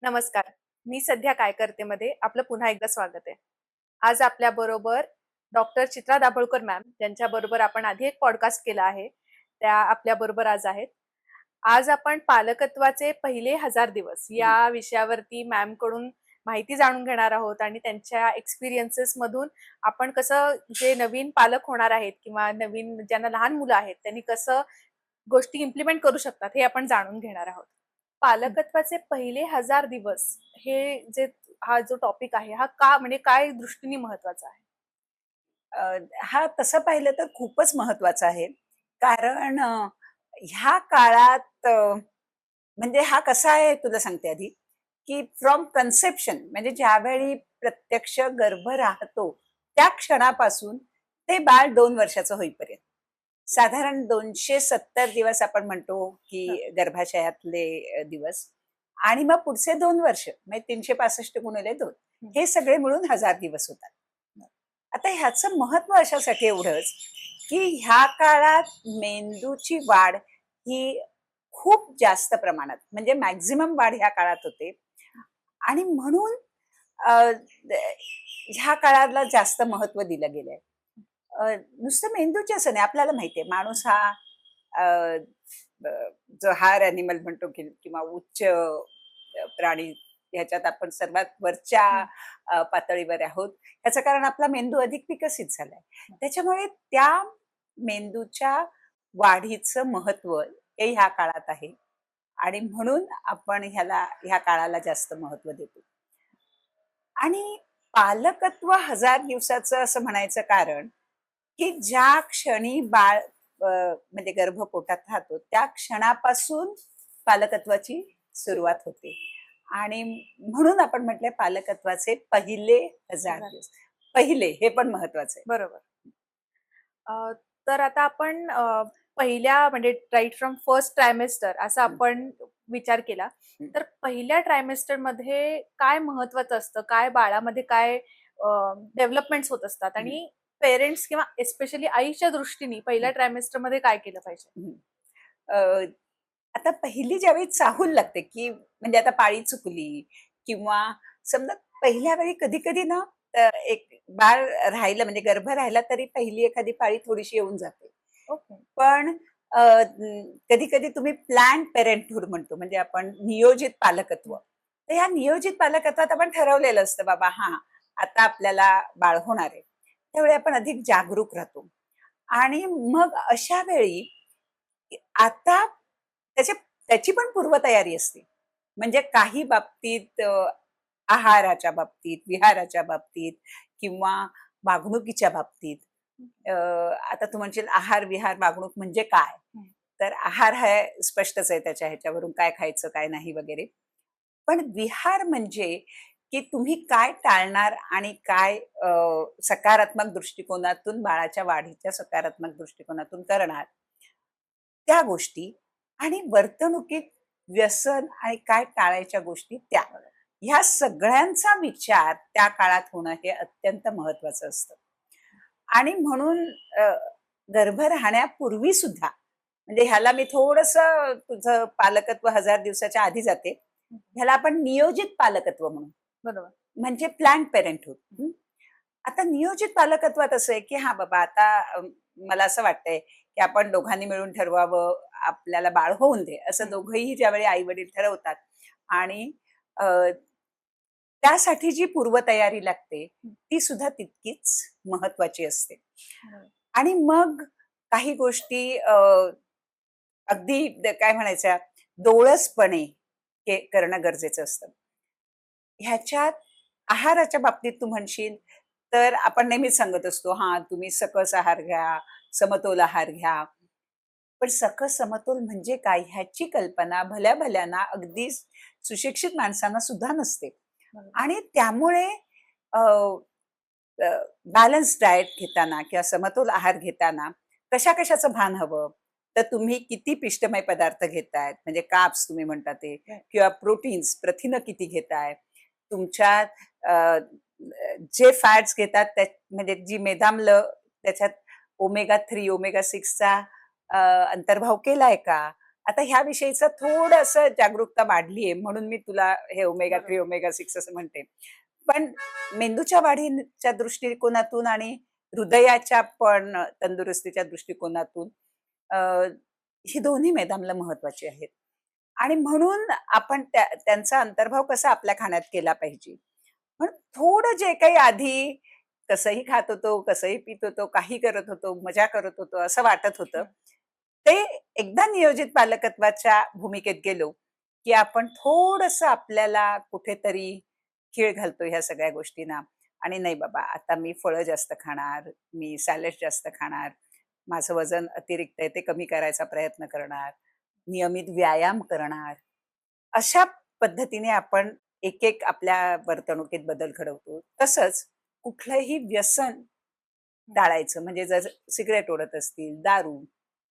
नमस्कार. मी सध्या काय करते मध्ये आपलं पुन्हा एकदा स्वागत आहे. आज आपल्या बरोबर डॉक्टर चित्रा दाभोळकर मॅम त्यांच्या बरोबर आपण आधी एक पॉडकास्ट केला आहे. त्या आपल्या बरोबर आज आहेत. आज आपण पालकत्वाचे पहिले 1000 दिवस हं. या विषयावरती मॅम कडून माहिती जाणून घेणार आहोत आणि त्यांच्या एक्सपिरियन्सेस मधून आपण कसं जे नवीन पालक होणार आहेत किंवा नवीन ज्यांना लहान मुलं आहेत त्यांनी कसं गोष्टी इम्प्लिमेंट करू शकतात हे आपण जाणून घेणार आहोत. पालकत्वाचे पहिले 1000 दिवस हे जे हा जो टॉपिक आहे हा का म्हणजे काय दृष्टीने महत्वाचा आहे? हा तसं पाहिलं तर खूपच महत्वाचा आहे. कारण ह्या काळात म्हणजे हा कसा आहे तुला सांगते आधी, की फ्रॉम कन्सेप्शन म्हणजे ज्यावेळी प्रत्यक्ष गर्भ राहतो, त्या क्षणापासून ते बाळ 2 वर्षाचं होईपर्यंत. साधारण 270 दिवस आपण म्हणतो, हं, की गर्भाशयातले दिवस आणि मग पुढचे 2 वर्ष म्हणजे 365 गुणिले 2 हं, हे सगळे मिळून 1000 दिवस होतात. आता ह्याचं महत्व अशासाठी एवढंच, की ह्या काळात मेंदूची वाढ ही खूप जास्त प्रमाणात म्हणजे मॅक्झिमम वाढ ह्या काळात होते आणि म्हणून अ, ह्या काळाला जास्त महत्व दिलं गेलंय. नुसतं मेंदूचे असं नाही, आपल्याला माहितीये माणूस हा अ, अ, जो हायर अॅनिमल म्हणतो किंवा उच्च प्राणी ह्याच्यात आपण सर्वात वरच्या हं, पातळीवर आहोत. याचं कारण आपला मेंदू अधिक विकसित झालाय. त्याच्यामुळे त्या मेंदूच्या वाढीचं महत्व हे ह्या काळात आहे आणि म्हणून आपण ह्या काळाला जास्त महत्व देतो. आणि पालकत्व 1000 दिवसाचं असं म्हणायचं कारण, की ज्या क्षणी बाळ म्हणजे गर्भपोटात राहतो, त्या क्षणापासून पालकत्वाची सुरुवात होते. आणि म्हणून आपण म्हटलंय पालकत्वाचे पहिले 1000 हजार. दिवस. पहिले हे पण महत्वाचं आहे. बरोबर. अ, तर आता आपण पहिल्या म्हणजे राइट फ्रॉम फर्स्ट ट्रायमेस्टर असा हं, आपण विचार केला. हं, तर पहिल्या ट्रायमेस्टरमध्ये काय महत्वाचं असतं? काय बाळामध्ये काय डेव्हलपमेंट्स होत असतात हं, आणि पेरेंट्स किंवा एस्पेशली आईच्या दृष्टीने पहिल्या हं, ट्रायमेस्टरमध्ये काय केलं पाहिजे? हं. अ, आता पहिली ज्यावेळी चाहूल लागते, की म्हणजे आता पाळी चुकली किंवा समजा पहिल्या वेळी कधी-कधी ना एक बाळ राहिलं म्हणजे गर्भ राहिला तरी पहिली एखादी पाळी थोडीशी येऊन जाते. ओके. पण कधी-कधी तुम्ही प्लॅन्ड पेरेंटहूड म्हणतो म्हणजे आपण नियोजित पालकत्व. तर या नियोजित पालकत्वात आपण ठरवलेलं असतं बाबा हां, आता आपल्याला बाळ होणार आहे. त्यावेळी आपण अधिक जागरूक राहतो आणि मग अशा वेळी आता त्याची पण पूर्वतयारी असते. म्हणजे काही बाबतीत आहाराच्या बाबतीत, विहाराच्या बाबतीत किंवा वागणुकीच्या बाबतीत. आता तू म्हणशील आहार, विहार, वागणूक म्हणजे काय? हं, तर आहार हे स्पष्टच आहे त्याच्या ह्याच्यावरून काय खायचं, काय नाही वगैरे. पण विहार म्हणजे की तुम्ही काय टाळणार आणि काय सकारात्मक दृष्टिकोनातून बाळाच्या वाढीच्या सकारात्मक दृष्टिकोनातून करणार. त्या गोष्टी आणि वर्तणुकीत व्यसन आणि काय टाळायच्या गोष्टी त्या. ह्या सगळ्यांचा विचार त्या काळात होणं हे अत्यंत महत्वाचं असतं. आणि म्हणून अ, गर्भ राहण्यापूर्वी सुद्धा म्हणजे ह्याला मी थोडंसं तुझं पालकत्व 1000 दिवसाच्या आधी जाते. हं. ह्याला आपण नियोजित पालकत्व म्हणू. बरोबर. म्हणजे प्लॅन्ड पेरेंटहूड. आता नियोजित पालकत्वात असं आहे, की हां बाबा आता मला असं वाटतंय, की आपण दोघांनी मिळून ठरवावं, आपल्याला बाळ होऊन दे. असं हं, दोघंही ज्यावेळी आई-वडील ठरवतात आणि अ, त्यासाठी जी पूर्वतयारी लागते, हं. ती सुद्धा तितकीच महत्वाची असते. बरोबर. आणि मग काही गोष्टी अगदी काय म्हणायच्या डोळसपणे करणं गरजेचं असतं. ह्याच्यात आहाराच्या बाबतीत तू म्हणशील, तर आपण नेहमीच सांगत असतो, "हां, तुम्ही सकस आहार घ्या, समतोल आहार घ्या." पण सकस समतोल म्हणजे काय? ह्याची कल्पना भल्या-भल्याना अगदी सुशिक्षित माणसांना सुद्धा नसते. बरोबर. आणि त्यामुळे अ, बॅलन्स डाएट घेताना किंवा समतोल आहार घेताना कशा-कशाचं भान हवं? तर तुम्ही किती पिष्टमय पदार्थ घेतायत, म्हणजे कार्ब्स तुम्ही म्हणता ते राइट. किंवा प्रोटीन्स, प्रथिनं किती घेताय? तुमच्या अ, जे फॅट्स घेतात त्या म्हणजे जी मेदाम्ल त्याच्यात ओमेगा 3, ओमेगा 6 चा अंतर्भाव केलाय का? आता ह्या विषयीचं थोडंसं जागरूकता वाढली आहे म्हणून मी तुला हे ओमेगा बरोबर. 3, ओमेगा 6 असं म्हणते. पण मेंदूच्या वाढीच्या दृष्टिकोनातून आणि हृदयाच्या पण तंदुरुस्तीच्या दृष्टिकोनातून अ, ही दोन्ही मेदाम्ल महत्वाची आहेत. आणि म्हणून आपण त्यांचा अंतर्भाव कसा आपल्या खाण्यात केला पाहिजे. पण थोडं जे काही आधी कसंही खात होतो, कसंही पित होतो, काही करत होतो, मजा करत होतो, असं वाटत होतं. हं. ते एकदा नियोजित पालकत्वाच्या भूमिकेत गेलो, की आपण थोडंसं आपल्याला कुठेतरी खीळ घालतो ह्या सगळ्या गोष्टींना आणि नाही बाबा, आता मी फळं जास्त खाणार, मी सॅलड जास्त खाणार, माझं वजन अतिरिक्त आहे ते कमी करायचा प्रयत्न करणार, नियमित व्यायाम करणार. अशा पद्धतीने आपण एक आपल्या वर्तणुकीत बदल घडवतो. तसंच कुठलंही व्यसन हं. टाळायचं. म्हणजे जर सिगारेट ओढत असतील, दारू,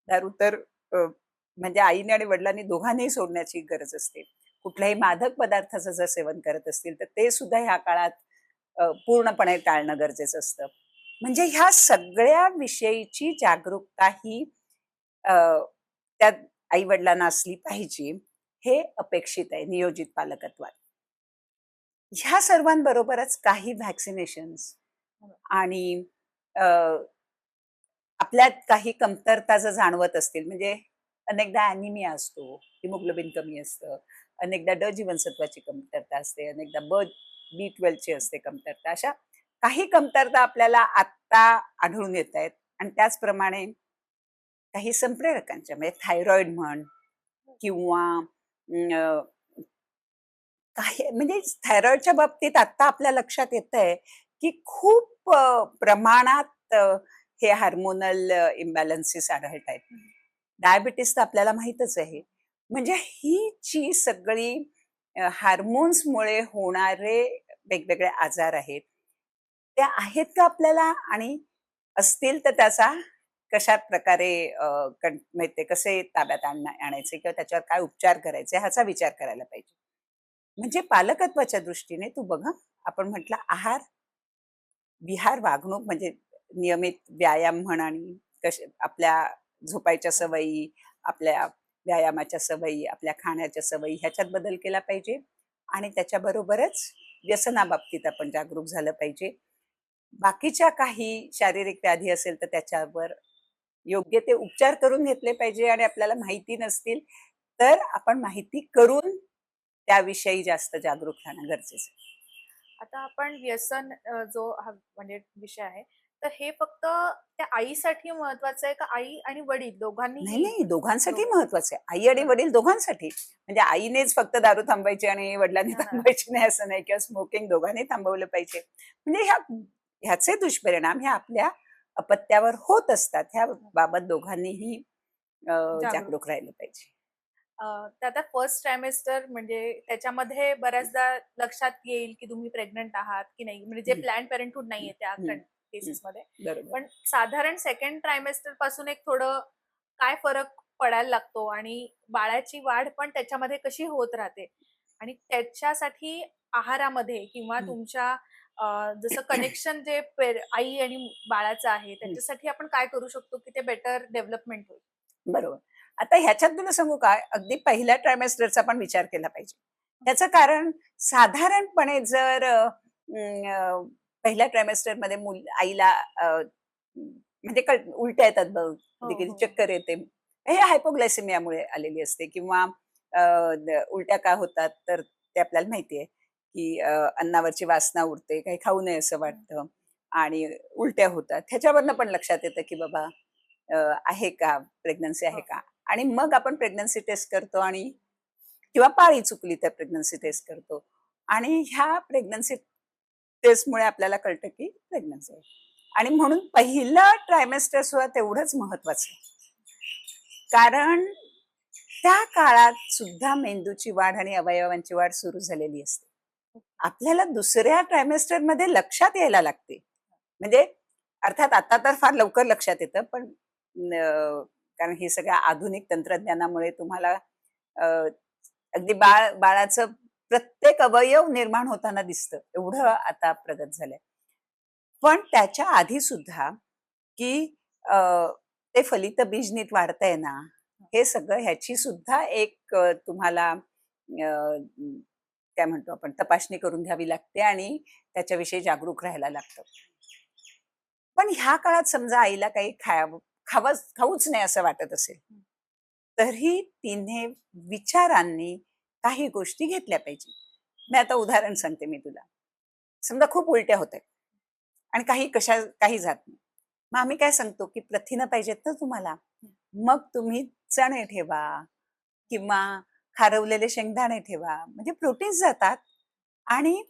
दारू तर म्हणजे आईने आणि वडिलांनी दोघांनीही सोडण्याची गरज असते. कुठल्याही मादक पदार्थाचं जर सेवन करत असतील, तर ते सुद्धा ह्या काळात पूर्णपणे टाळणं गरजेचं असतं. म्हणजे ह्या सगळ्या विषयीची जागरूकता ही अ, त्या आई-वडिलांना असली पाहिजे, हे अपेक्षित आहे नियोजित पालकत्वात. ह्या सर्वांबरोबरच काही व्हॅक्सिनेशन्स बरोबर. आणि अ, आपल्यात काही कमतरता जर जाणवत असतील, म्हणजे अनेकदा ॲनिमिया असतो, हिमोग्लोबिन कमी असतं, अनेकदा जीवनसत्वाची कमतरता असते, अनेकदा B12ची असते कमतरता. अशा काही कमतरता आपल्याला आत्ता आढळून येतायत आणि त्याचप्रमाणे काही संप्रेरकांच्या म्हणजे थायरॉइड म्हण किंवा काही म्हणजे थायरॉइडच्या बाबतीत आता आपल्या लक्षात येतंय, की खूप प्रमाणात हे हार्मोनल इम्बॅलन्सेस आढळतायत. हं. डायबिटीस तर आपल्याला माहीतच आहे. म्हणजे ही जी सगळी हार्मोन्समुळे होणारे वेगवेगळे आजार आहेत, त्या आहेत का आपल्याला आणि असतील तर त्याचा कशाप्रकारे म्हणजे ते कसे ताब्यात आणायचे किंवा त्याच्यावर काय उपचार करायचे ह्याचा विचार करायला पाहिजे. म्हणजे पालकत्वाच्या दृष्टीने तू बघ आपण म्हटलं आहार, विहार, वागणूक म्हणजे नियमित व्यायाम म्हण आणि आपल्या झोपायच्या सवयी, आपल्या व्यायामाच्या सवयी, आपल्या खाण्याच्या सवयी ह्याच्यात बदल केला पाहिजे आणि त्याच्याबरोबरच व्यसनाबाबतीत आपण जागरूक झालं पाहिजे. बाकीच्या काही शारीरिक व्याधी असेल तर त्याच्यावर योग्य ते उपचार करून घेतले पाहिजे आणि आपल्याला माहिती नसतील तर आपण माहिती करून त्याविषयी जास्त जागरूक राहणं गरजेचं आहे. आता आपण व्यसन जो हा म्हणजे विषय आहे, तर हे फक्त त्या आईसाठी महत्वाचं आहे का आई आणि वडील नाही, दोघांनीही नाही, दोघांसाठी दोघं महत्वाचं आहे. आई आणि बरोबर. वडील दोघांसाठी. म्हणजे आईनेच फक्त दारू थांबवायची आणि वडिलांनी हां, हां. थांबवायची नाही असं नाही किंवा स्मोकिंग दोघांनी थांबवलं पाहिजे. म्हणजे ह्याचे दुष्परिणाम हे आपल्या अपत्यावर होत असतात. ह्या बाबत दोघांनीही जागरूक. जागरूक राहिलं पाहिजे. तर आता फर्स्ट ट्रायमेस्टर म्हणजे त्याच्यामध्ये बऱ्याचदा लक्षात येईल, की तुम्ही प्रेग्नंट आहात की नाही. म्हणजे जे हं, प्लॅन्ड पॅरेंटहूड नाहीये त्या हं, हं. केसेसमध्ये. बरोबर. पण साधारण सेकंड ट्रायमेस्टर पासून एक थोडं काय फरक पडायला लागतो आणि बाळाची वाढ पण त्याच्यामध्ये कशी होत राहते आणि त्याच्यासाठी आहारामध्ये किंवा हं, तुमच्या जसं कनेक्शन जे आई आणि बाळाचं आहे, हं. त्याच्यासाठी आपण काय करू शकतो, की ते बेटर डेव्हलपमेंट होईल? बरोबर. आता ह्याच्यात तुला सांगू का, अगदी पहिल्या ट्रायमेस्टरचा पण विचार केला पाहिजे. त्याचं कारण साधारणपणे जर पहिल्या ट्रायमेस्टरमध्ये आईला म्हणजे उलट्या येतात बघ, हो, कधी-कधी हो, हो. चक्कर येते. हे हायपोग्लायसेमियामुळे आलेली असते किंवा उलट्या का होतात, तर ते आपल्याला माहिती आहे, की अन्नावरची वासना उडते, काही खाऊ नये असं हं. वाटतं आणि उलट्या होतात. ह्याच्यावरनं पण लक्षात येतं, की बाबा अ, आहे का, प्रेग्नन्सी आहे हो. का? आणि मग आपण प्रेग्नन्सी टेस्ट करतो आणि किंवा पाळी चुकली तर प्रेग्नन्सी हं. टेस्ट करतो. आणि ह्या प्रेग्नन्सी टेस्टमुळे आपल्याला कळतं की प्रेग्नन्सी आहे. आणि म्हणून पहिलं ट्रायमेस्टर सुद्धा तेवढंच महत्वाचं आहे. कारण त्या काळात सुद्धा मेंदूची वाढ आणि अवयवांची वाढ सुरू झालेली असते. आपल्याला दुसऱ्या ट्रायमेस्टरमध्ये लक्षात यायला लागते. म्हणजे अर्थात आता तर फार लवकर लक्षात येतं, पण कारण हे सगळ्या आधुनिक तंत्रज्ञानामुळे तुम्हाला अ, अगदी बाळाचं प्रत्येक अवयव निर्माण होताना दिसतं. एवढं आता प्रगत झालंय. पण त्याच्या आधी सुद्धा की अ, ते फलित बीज नीट वाढतंय ना, हे सगळं ह्याची सुद्धा एक तुम्हाला काय म्हणतो आपण तपासणी करून घ्यावी लागते आणि त्याच्याविषयी जागरूक राहायला लागतं. पण ह्या काळात समजा आईला काही खाऊच नाही असं वाटत असेल, तरी तिने विचारांनी काही गोष्टी घेतल्या पाहिजे. मी आता उदाहरण सांगते मी तुला. समजा खूप उलट्या होतायत आणि काही जात नाही. मग आम्ही काय सांगतो, की प्रथिनं पाहिजेत ना तुम्हाला, मग तुम्ही चणे ठेवा किंवा खारवलेले शेंगदाणे ठेवा. म्हणजे प्रोटीन्स जातात आणि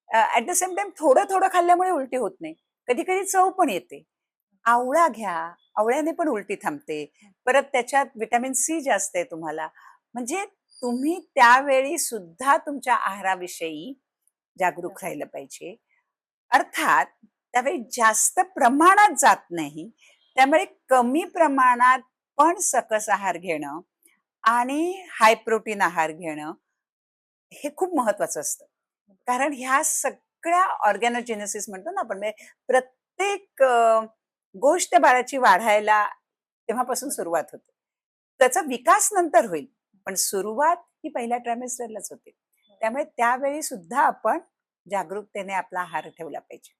ॲट द सेम टाईम थोडं-थोडं खाल्ल्यामुळे उलटी होत नाही. कधी-कधी चव पण येते. आवळा घ्या, आवळ्याने पण उलटी थांबते. परत त्याच्यात व्हिटॅमिन सी जास्त आहे तुम्हाला. म्हणजे तुम्ही त्यावेळी सुद्धा तुमच्या आहाराविषयी जागरूक राहिलं पाहिजे. अर्थात त्यावेळी जास्त प्रमाणात जात नाही. त्यामुळे कमी प्रमाणात पण सकस आहार घेणं आणि हाय प्रोटीन आहार घेणं हे खूप महत्वाचं असतं. कारण ह्या सगळ्या ऑर्गॅनोजेनेसिस म्हणतो ना आपण, म्हणजे प्रत्येक गोष्ट बाळाची वाढायला तेव्हापासून सुरुवात होते. त्याचा विकास नंतर होईल, पण सुरुवात ही पहिल्या ट्रायमेस्टरलाच होते. त्यामुळे त्यावेळी सुद्धा आपण जागरूकतेने आपला आहार ठेवला पाहिजे.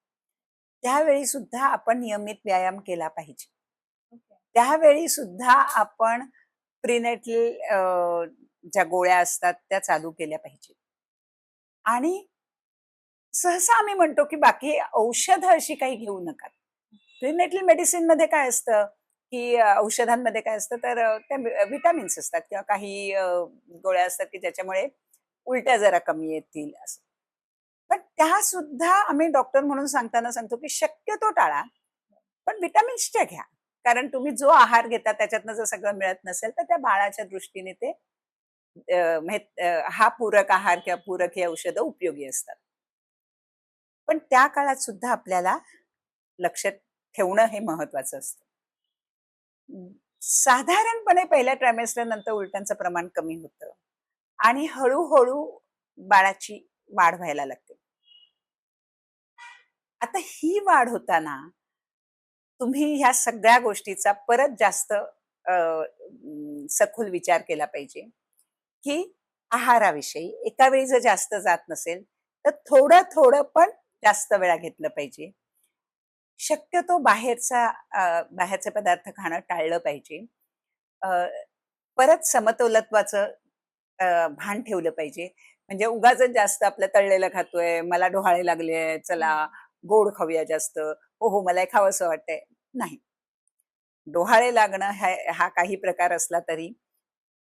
त्यावेळी सुद्धा आपण नियमित व्यायाम केला पाहिजे. त्यावेळी सुद्धा आपण प्रिनेटल ज्या गोळ्या असतात त्या चालू केल्या पाहिजे. आणि सहसा आम्ही म्हणतो, की बाकी औषधं अशी काही घेऊ नका. प्रिनेटल मेडिसिनमध्ये काय असतं, की औषधांमध्ये काय असतं, तर त्या व्हिटॅमिन्स असतात किंवा काही गोळ्या असतात, की ज्याच्यामुळे उलट्या जरा कमी येतील असं. पण त्या सुद्धा आम्ही डॉक्टर म्हणून सांगताना सांगतो, की शक्यतो टाळा. पण व्हिटॅमिन्सच्या घ्या. कारण तुम्ही जो आहार घेता त्याच्यातनं जर सगळं मिळत नसेल, तर त्या बाळाच्या दृष्टीने ते हा पूरक आहार किंवा पूरक ही औषधं उपयोगी असतात. पण त्या काळात सुद्धा आपल्याला लक्ष ठेवणं हे महत्वाचं असतं. साधारणपणे पहिल्या ट्रायमेस्टर नंतर उलट्यांचं प्रमाण कमी होतं आणि हळूहळू बाळाची वाढ व्हायला लागते. आता ही वाढ होताना तुम्ही ह्या सगळ्या गोष्टीचा परत जास्त सखोल विचार केला पाहिजे, की आहाराविषयी एका वेळी जर जास्त जात नसेल, तर थोडं-थोडं पण जास्त वेळा घेतलं पाहिजे. शक्यतो बाहेरचे पदार्थ खाणं टाळलं पाहिजे. अ, परत समतोलत्वाचं भान ठेवलं पाहिजे. म्हणजे उगाचच जास्त आपलं तळलेलं खातोय, मला डोहाळे लागले, चला गोड खाऊया जास्त. हो, हो, मला हे खावंसं वाटतंय. नाही. डोहाळे लागणं हा काही प्रकार असला तरी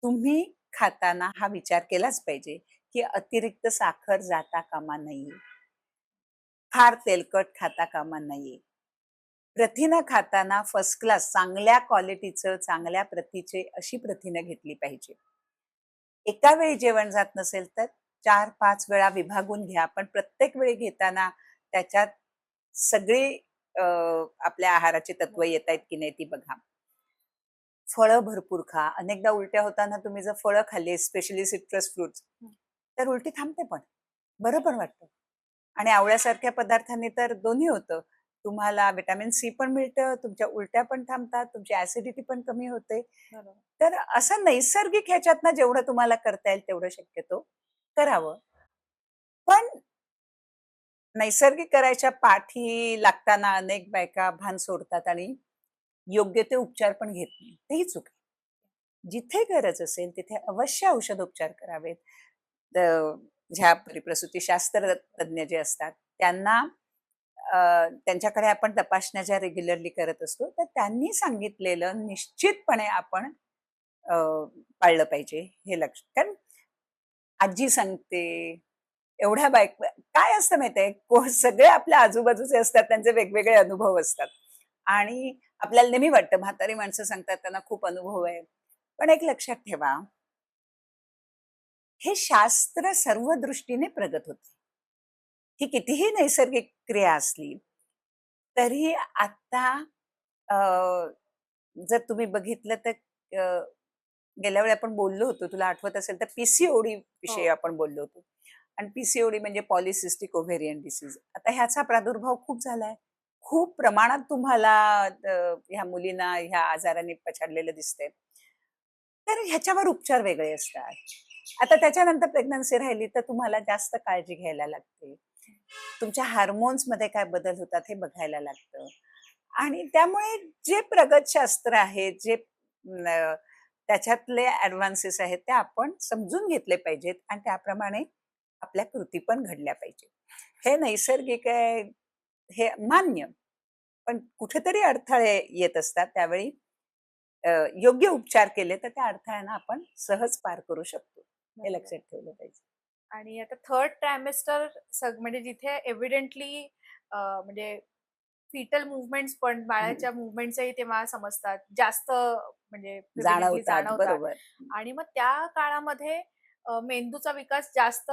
तुम्ही खाताना हा विचार केलाच पाहिजे, की अतिरिक्त साखर जाता कामा नये. फार तेलकट खाता कामा नये. प्रथिनं खाताना फर्स्ट क्लास चांगल्या क्वालिटीचं, चांगल्या प्रतीचे अशी प्रथिनं घेतली पाहिजे. एका वेळी जेवण जात नसेल तर 4-5 वेळा विभागून घ्या. पण प्रत्येक वेळी घेताना त्याच्यात सगळी आपल्या आहाराची तत्व येतायत की नाही ती बघा. फळं भरपूर खा. अनेकदा उलट्या होताना तुम्ही जर फळं खाल्ली, स्पेशली सिट्रस फ्रुट्स, तर उलटी थांबते पण. बरं पण वाटतं. आणि आवळ्यासारख्या पदार्थांनी तर दोन्ही होतं. तुम्हाला व्हिटॅमिन सी पण मिळतं, तुमच्या उलट्या पण थांबतात, तुमची ॲसिडिटी पण कमी होते. तर असं नैसर्गिक ह्याच्यातनं जेवढं तुम्हाला करता येईल तेवढं शक्यतो करावं. पण नैसर्गिक करायच्या पाठी लागताना अनेक बायका भान सोडतात आणि योग्य ते उपचार पण घेत नाही. तेही चूक आहे. जिथे गरज असेल तिथे अवश्य औषधोपचार करावेत. अ, ज्या परिप्रसूतीशास्त्र तज्ञ जे असतात त्यांना त्यांच्याकडे आपण तपासण्या ज्या रेग्युलरली करत असतो, तर त्यांनी सांगितलेलं निश्चितपणे आपण अ, पाळलं पाहिजे हे कारण आजी सांगते, एवढ्या काय असतं माहितीये, सगळे आपल्या आजूबाजूचे असतात, त्यांचे वेगवेगळे अनुभव असतात. आणि आपल्याला नेहमी वाटतं म्हातारी माणसं सांगतात त्यांना खूप अनुभव आहे. पण एक लक्षात ठेवा, हे शास्त्र सर्व दृष्टीने प्रगत होते. ही कितीही नैसर्गिक क्रिया असली, तरी आता अ, जर तुम्ही बघितलं तर अ, गेल्या वेळी आपण बोललो होतो, तुला आठवत असेल तर पी-सी-ओ-डी विषयी आपण बोललो होतो. आणि पी-सी-ओ-डी म्हणजे पॉलिसिस्टिक ओव्हेरियन डिसीज. आता ह्याचा प्रादुर्भाव खूप झालाय. खूप प्रमाणात तुम्हाला ह्या मुलींना ह्या आजाराने पछाडलेलं दिसतंय. तर ह्याच्यावर उपचार वेगळे असतात. आता त्याच्यानंतर प्रेग्नन्सी राहिली तर तुम्हाला जास्त काळजी घ्यायला लागते. तुमच्या हार्मोन्समध्ये काय बदल होतात हे बघायला लागतं. आणि त्यामुळे जे प्रगत शास्त्र आहे, जे त्याच्यातले ॲडव्हान्सेस आहेत ते आपण समजून घेतले पाहिजेत आणि त्याप्रमाणे आपल्या कृती पण घडल्या पाहिजेत. हे नैसर्गिक आहे, हे मान्य. पण कुठेतरी अडथळे येत असतात. त्यावेळी योग्य उपचार केले तर त्या अडथळ्यांना आपण सहज पार करू शकतो. हे बरोबर. लक्षात ठेवलं पाहिजे. आणि आता थर्ड ट्रायमेस्टर म्हणजे जिथे एव्हिडेंटली म्हणजे फिटल मूव्हमेंट्स पण हं. बाळाच्या मूव्हमेंट्सही तेव्हा समजतात. जास्त म्हणजे विविडिटी जाणवतात. जाणवतात. बरोबर. आणि मग त्या काळामध्ये मेंदूचा विकास जास्त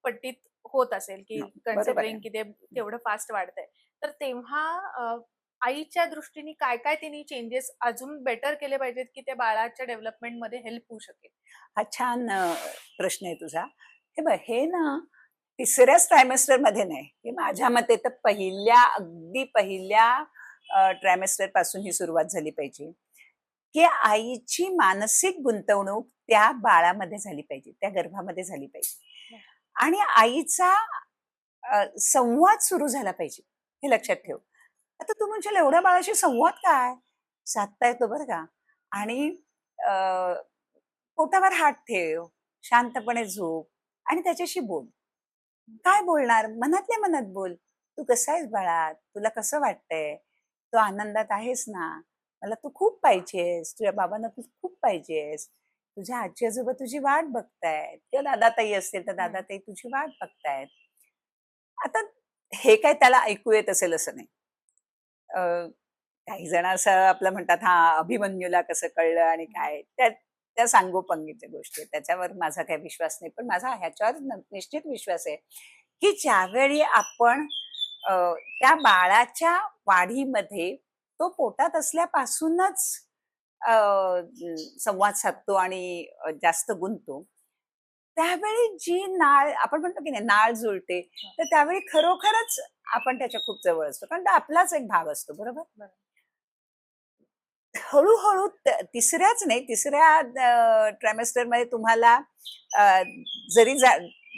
पट्टीत होत असेल, की बरोबर आहे. कन्सिडरिंग की ते तेवढं फास्ट वाढतंय. तर तेव्हा आईच्या दृष्टीने काय-काय तिने चेंजेस अजून बेटर केले पाहिजेत, की ते बाळाच्या डेव्हलपमेंटमध्ये हेल्प होऊ शकेल? हा छान प्रश्न आहे तुझा. हे बघ, हे ना तिसऱ्याच ट्रायमेस्टर मध्ये नाही, हे माझ्या मते तर अगदी पहिल्या ट्रायमेस्टर पासून ही सुरुवात झाली पाहिजे, की आईची मानसिक गुंतवणूक त्या बाळामध्ये झाली पाहिजे, त्या गर्भामध्ये झाली पाहिजे. आणि आईचा संवाद सुरू झाला पाहिजे, हे लक्षात ठेव. आता तू म्हणशील एवढ्या बाळाशी संवाद काय? साधता येतो बरं का. आणि पोटावर हात ठेव, शांतपणे झोप आणि त्याच्याशी बोल. काय बोलणार? मनातल्या मनात बोल. "तू कसा आहेस बाळा? तुला कसं वाटतंय? तू आनंदात आहेस ना? मला तू खूप पाहिजेस. तुझ्या बाबांना तू खूप पाहिजेस. तुझ्या आजी-आजोबा तुझी वाट बघतायत किंवा दादा-ताई असतील तर हं. दादा-ताई तुझी वाट बघतायत." आता हे काय त्याला ऐकू येत असेल असं नाही. अ, काही जण असं आपलं म्हणतात, "हां, अभिमन्यूला कसं कळलं आणि काय?" त्या त्या सांगोपांगीच्या गोष्टी आहेत. त्याच्यावर माझा काही विश्वास नाही. पण माझा ह्याच्यावर निश्चित विश्वास आहे, की ज्यावेळी आपण अ, त्या बाळाच्या वाढीमध्ये तो पोटात असल्यापासूनच संवाद साधतो आणि जास्त गुंततो. त्यावेळी जी नाळ आपण म्हणतो की नाही नाळ जुळते, तर त्यावेळी खरोखरच आपण त्याच्या खूप जवळ असतो. कारण तो आपलाच एक भाग असतो, बरोबर? बरं. हळू-हळू तिसऱ्याच नाही, तिसऱ्या ट्रायमेस्टरमध्ये तुम्हाला अ, जरी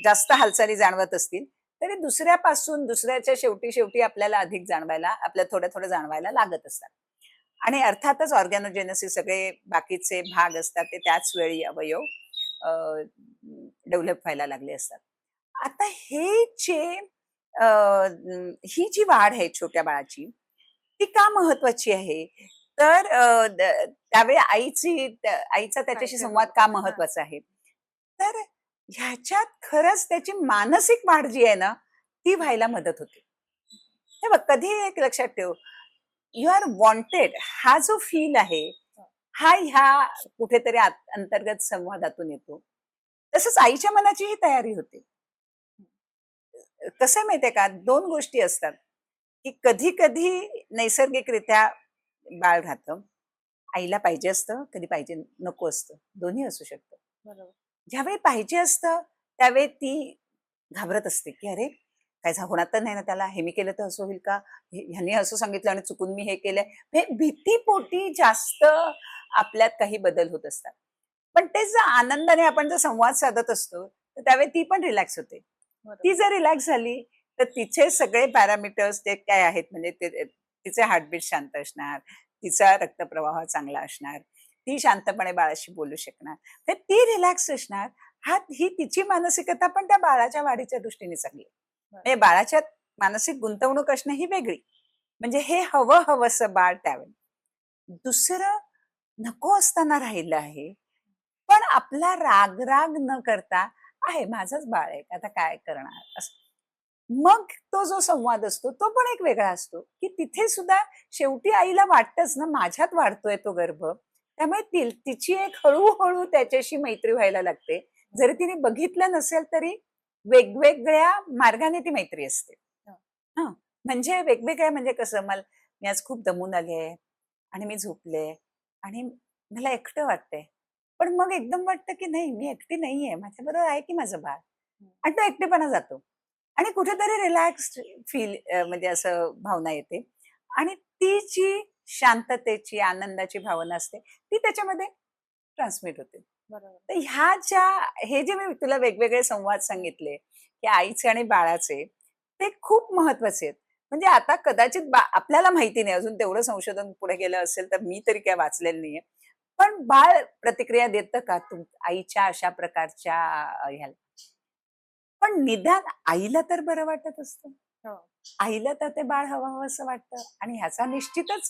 जास्त हालचाली जाणवत असतील, तरी दुसऱ्याच्या शेवटी आपल्याला अधिक जाणवायला, आपल्याला थोडं-थोडं जाणवायला लागत असतात. आणि अर्थातच ऑर्गॅनोजेनेसिस सगळे बाकीचे भाग असतात, ते त्याच वेळी अवयव डेव्हलप व्हायला लागले असतात. आता हे जे ही जी वाढ आहे छोट्या बाळाची, ती का महत्वाची आहे? तर त्यावेळी आईचा त्याच्याशी आईच्या संवाद का बरोबर. हां. महत्वाचा आहे? तर ह्याच्यात खरंच त्याची मानसिक वाढ जी आहे ना, ती व्हायला मदत होते. हे बघ, कधी एक लक्षात ठेव, यू आर वॉन्टेड हा जो फील आहे, हा ह्या कुठेतरी अंतर्गत संवादातून येतो. तसंच आईच्या मनाची ही तयारी होते. कसं आहे माहितीये का, 2 गोष्टी असतात, की कधी-कधी नैसर्गिकरित्या बाळ राहतं. आईला पाहिजे असतं, कधी पाहिजे नको असतं. दोन्ही असू शकतं. बरोबर. ज्यावेळी पाहिजे असतं, त्यावेळी ती घाबरत असते, की "अरे, काय होणार तर नाही ना त्याला? हे मी केलं तर असं होईल का? ह्याने असं सांगितलं आणि चुकून मी हे केलंय." हे भीतीपोटी जास्त आपल्यात काही बदल होत असतात. पण तेच जर आनंदाने आपण जर संवाद साधत असतो, तर त्यावेळी ती पण रिलॅक्स होते. ती बरोबर. जर रिलॅक्स झाली, तर तिचे सगळे पॅरामीटर्स ते काय आहेत म्हणजे तिचे हार्टबीट शांत असणार, तिचा रक्तप्रवाह चांगला असणार, ती शांतपणे बाळाशी बोलू शकणार. तर ती रिलॅक्स असणार. ही तिची मानसिकता पण त्या बाळाच्या वाढीच्या दृष्टीने चांगली आहे. बरं. म्हणजे बाळाच्यात मानसिक गुंतवणूक असणं ही वेगळी. म्हणजे हे हवंसं बाळ त्यावेळी. दुसरं नको असताना राहिलं आहे. पण आपला राग न करता, आहे माझंच बाळ आहे, आता काय करणार? असं. मग तो जो संवाद असतो, तो पण एक वेगळा असतो, की तिथे सुद्धा शेवटी आईला वाटतंच ना, माझ्यात वाढतोय तो गर्भ. त्यामुळे तिची एक हळू त्याच्याशी मैत्री व्हायला लागते. जरी तिने बघितलं नसेल तरी वेगवेगळ्या मार्गाने ती मैत्री असते. हां. हां, म्हणजे वेगवेगळ्या म्हणजे कसं मी आज खूप दमून आले आणि मी झोपले आणि मला एकटं वाटतंय. पण मग एकदम वाटतं, की नाही मी एकटी नाहीये. माझ्याबरोबर आहे की माझं बाळ. हं. आणि तो एकटेपणा जातो. आणि कुठेतरी रिलॅक्स्ड फील म्हणजे असं भावना येते. आणि ती जी शांततेची, आनंदाची भावना असते, ती त्याच्यामध्ये ट्रान्समिट होते. बरोबर. तर हे जे मी तुला वेगवेगळे संवाद सांगितले, की आईचे आणि बाळाचे, ते खूप महत्वाचे आहेत. म्हणजे आता कदाचित आपल्याला माहिती नाही, अजून तेवढं संशोधन पुढे गेलं असेल तर मी तरी काय वाचलेलं नाहीये. पण बाळ प्रतिक्रिया देतं का आईच्या अशा प्रकारच्या ह्याला? पण निदान आईला तर बरं वाटत असतं. हो. आईला तर ते बाळ हवं असं वाटतं आणि ह्याचा निश्चितच